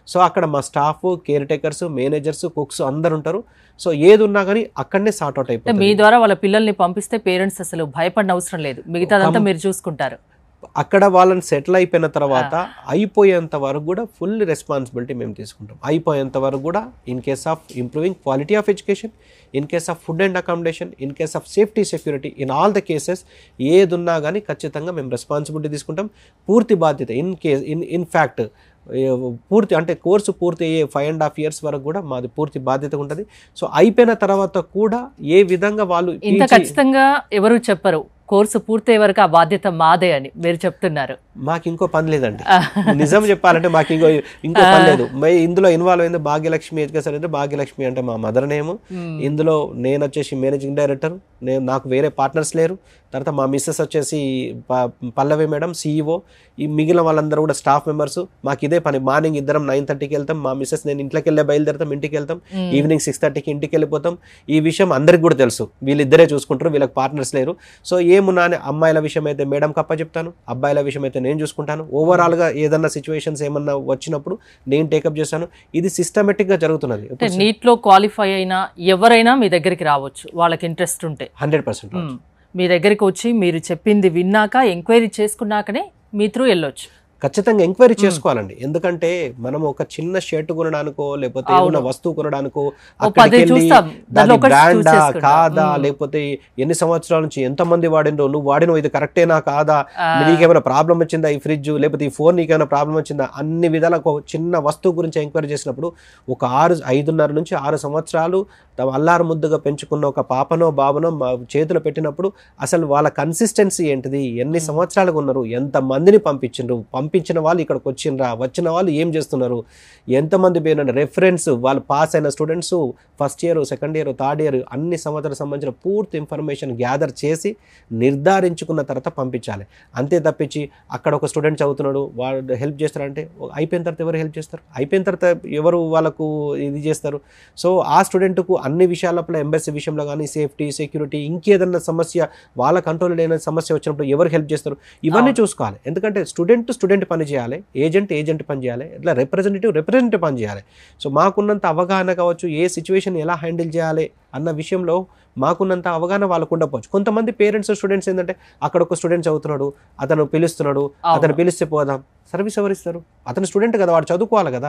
సో అక్కడ మా staff, caretakers, managers, cooks అందరు ఉంటారు. సో ఏది ఉన్నా కానీ అక్కడనే సార్ట్అవుట్ అయిపోతుంది. మీ ద్వారా వాళ్ళ పిల్లల్ని పంపిస్తే పేరెంట్స్ అసలు భయపడిన అవసరం లేదు, మిగతాదంతా మీరు చూసుకుంటారు. అక్కడ వాళ్ళని సెటిల్ అయిపోయిన తర్వాత అయిపోయేంత వరకు కూడా ఫుల్ రెస్పాన్సిబిలిటీ మేము తీసుకుంటాం. అయిపోయేంత వరకు కూడా in case of improving quality of education, in case of food and accommodation, in case of safety security, in all the cases ఏది ఉన్నా కానీ ఖచ్చితంగా మేము రెస్పాన్సిబిలిటీ తీసుకుంటాం. పూర్తి బాధ్యత ఇన్ ఫ్యాక్ట్ పూర్తి అంటే కోర్సు పూర్తి అయ్యే 5.5 years వరకు కూడా మాది పూర్తి బాధ్యత ఉంటుంది. సో అయిపోయిన తర్వాత కూడా ఏ విధంగా వాళ్ళు ఇంత ఖచ్చితంగా ఎవరు చెప్పరు, కోర్సు పూర్తయ్యే వరకు ఆ బాధ్యత మాదే అని మీరు చెప్తున్నారు. మాకు ఇంకో పని లేదండి, నిజం చెప్పాలంటే మాకు ఇంకో పని లేదు. ఇందులో ఇన్వాల్వ్ అయింది భాగ్యలక్ష్మి ఎడ్యుకేషన్ అంటే, భాగ్యలక్ష్మి అంటే మా మదర్ నేమ్. ఇందులో నేను వచ్చేసి మేనేజింగ్ డైరెక్టర్, నాకు వేరే పార్ట్నర్స్ లేరు. తర్వాత మా మిస్సెస్ వచ్చేసి పల్లవి మేడం CEO, ఈ మిగిలిన వాళ్ళందరూ కూడా స్టాఫ్ మెంబర్స్. మాకు ఇదే పని, మార్నింగ్ ఇద్దరం 9:30కి వెళ్తాం, మా మిస్సెస్ నేను ఇంట్లోకి వెళ్ళే బయలుదేరుతాం, ఇంటికి వెళ్తాం, ఈవినింగ్ 6:30కి ఇంటికి వెళ్ళిపోతాం. ఈ విషయం అందరికి కూడా తెలుసు, వీళ్ళిద్దరే చూసుకుంటారు, వీళ్ళకి పార్ట్నర్స్ లేరు. సో ఏమున్నా అమ్మాయిల విషయం అయితే మేడంకి అప్ప చెప్తాను, అబ్బాయిల విషయం అయితే నేను చూసుకుంటాను. ఓవరాల్గా ఏదన్నా సిచ్యువేషన్స్ ఏమన్నా వచ్చినప్పుడు నేను టేకప్ చేస్తాను. ఇది సిస్టమేటిక్గా జరుగుతున్నది. నీట్లో క్వాలిఫై అయినా ఎవరైనా మీ దగ్గరికి రావచ్చు వాళ్ళకి ఇంట్రెస్ట్ ఉంటే. 100% మీ దగ్గరికి వచ్చి మీరు చెప్పింది విన్నాక ఎంక్వైరీ చేసుకున్నాకనే మీ త్రూ వెళ్ళొచ్చు. ఖచ్చితంగా ఎంక్వైరీ చేసుకోవాలండి. ఎందుకంటే మనం ఒక చిన్న షర్ట్ కొనడానికో లేకపోతే ఏదైనా వస్తువు కొనడానికో బ్రాండా కాదా, లేకపోతే ఎన్ని సంవత్సరాల నుంచి ఎంతమంది వాడినో, నువ్వు వాడినో ఇది కరెక్టేనా కాదా, నీకేమైనా ప్రాబ్లం వచ్చిందా, ఈ ఫ్రిడ్జ్ లేకపోతే ఈ ఫోన్ నీకేమైనా ప్రాబ్లం వచ్చిందా, అన్ని విధాల ఒక చిన్న వస్తువు గురించి ఎంక్వైరీ చేసినప్పుడు ఒక 5.5 నుంచి 6 సంవత్సరాలు అల్లారు ముద్దుగా పెంచుకున్న ఒక పాపనో బాబనో చేతిలో పెట్టినప్పుడు అసలు వాళ్ళ కన్సిస్టెన్సీ ఏంటిది, ఎన్ని సంవత్సరాలుగా ఉన్నారు, ఎంత మందిని పంపించిండ్రు, పంపించిన వాళ్ళు ఇక్కడికి వచ్చిన వాళ్ళు ఏం చేస్తున్నారు, ఎంతమంది పోయిన రెఫరెన్స్, వాళ్ళు పాస్ అయిన students, first year, second year, third year అన్ని సంవత్సరాలకు సంబంధించిన పూర్తి ఇన్ఫర్మేషన్ గ్యాదర్ చేసి నిర్ధారించుకున్న తర్వాత పంపించాలి. అంతే తప్పించి అక్కడ ఒక స్టూడెంట్ చదువుతున్నాడు, వాళ్ళు హెల్ప్ చేస్తారంటే అయిపోయిన తర్వాత ఎవరు హెల్ప్ చేస్తారు, అయిపోయిన తర్వాత ఎవరు వాళ్ళకు ఇది చేస్తారు. సో ఆ స్టూడెంట్కు అన్ని విషయాల ఎంబెస్సీ విషయంలో కానీ సేఫ్టీ, సెక్యూరిటీ, ఇంకేదన్నా సమస్య, వాళ్ళ కంట్రోల్ లేని సమస్య వచ్చినప్పుడు ఎవరు హెల్ప్ చేస్తారు, ఇవన్నీ చూసుకోవాలి. ఎందుకంటే స్టూడెంట్ పని చేయాలి, ఏజెంట్ పని చేయాలి, ఇట్లా రిప్రజెంటేటివ్ పని చేయాలి. సో మాకున్నంత అవగాహన కావచ్చు, ఏ సిచ్యువేషన్ ఎలా హ్యాండిల్ చేయాలి అన్న విషయంలో మాకున్నంత అవగాహన వాళ్ళకు ఉండకపోవచ్చు. కొంతమంది పేరెంట్స్, స్టూడెంట్స్ ఏంటంటే అక్కడ ఒక స్టూడెంట్ చదువుతున్నాడు, అతను పిలుస్తున్నాడు, అతను పిలిస్తే పోదాం, సర్వీస్ ఎవరిస్తారు, అతను స్టూడెంట్ కదా, వాడు చదువుకోవాలి కదా,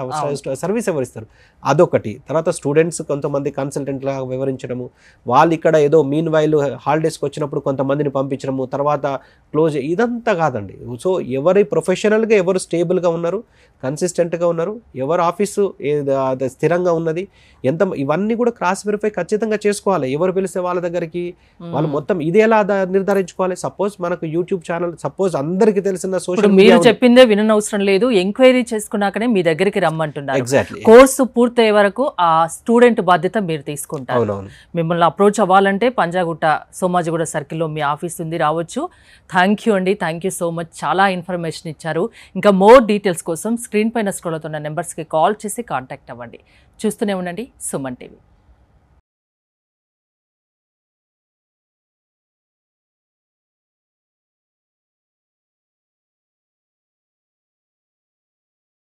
సర్వీస్ ఎవరిస్తారు, అదొకటి. తర్వాత స్టూడెంట్స్ కొంతమంది కన్సల్టెంట్లా వివరించడము, వాళ్ళు ఇక్కడ ఏదో మీన్ వైల్ హాలిడేస్కి వచ్చినప్పుడు కొంతమందిని పంపించడము, తర్వాత క్లోజ్, ఇదంతా కాదండి. సో ఎవరి ప్రొఫెషనల్గా ఎవరు స్టేబుల్గా ఉన్నారు, కన్సిస్టెంట్గా ఉన్నారు, ఎవరు ఆఫీసు స్థిరంగా ఉన్నది, ఇవన్నీ కూడా క్రాస్ వెరిఫై ఖచ్చితంగా చేసుకోవాలి. ఎవరు పిలిస్తే వాళ్ళ దగ్గరికి వాళ్ళు మొత్తం ఇది ఎలా నిర్ధారించుకోవాలి. సపోజ్ మనకు యూట్యూబ్ ఛానల్, సపోజ్ అందరికి తెలిసిన సోషల్ మీరు చెప్పిందే విననవసరం లేదు, ఎంక్వైరీ చేసుకున్నాకనే మీ దగ్గరికి రమ్మంటున్నారు. ఎగ్జాక్ట్లీ. కోర్సు పూర్తయ్యే వరకు ఆ స్టూడెంట్ బాధ్యత మీరు తీసుకుంటారు. మిమ్మల్ని అప్రోచ్ అవ్వాలంటే పంజాగుట్ట సోమాజిగూడ సర్కిల్లో మీ ఆఫీస్ ఉంది, రావచ్చు. థ్యాంక్ యూ అండి, థ్యాంక్ యూ సో మచ్, చాలా ఇన్ఫర్మేషన్ ఇచ్చారు. ఇంకా మోర్ డీటెయిల్స్ కోసం స్క్రీన్ పైన స్క్రోల్ అవుతున్న నెంబర్స్కి కాల్ చేసి కాంటాక్ట్ అవ్వండి. చూస్తూనే ఉండండి సుమన్ టీవీ.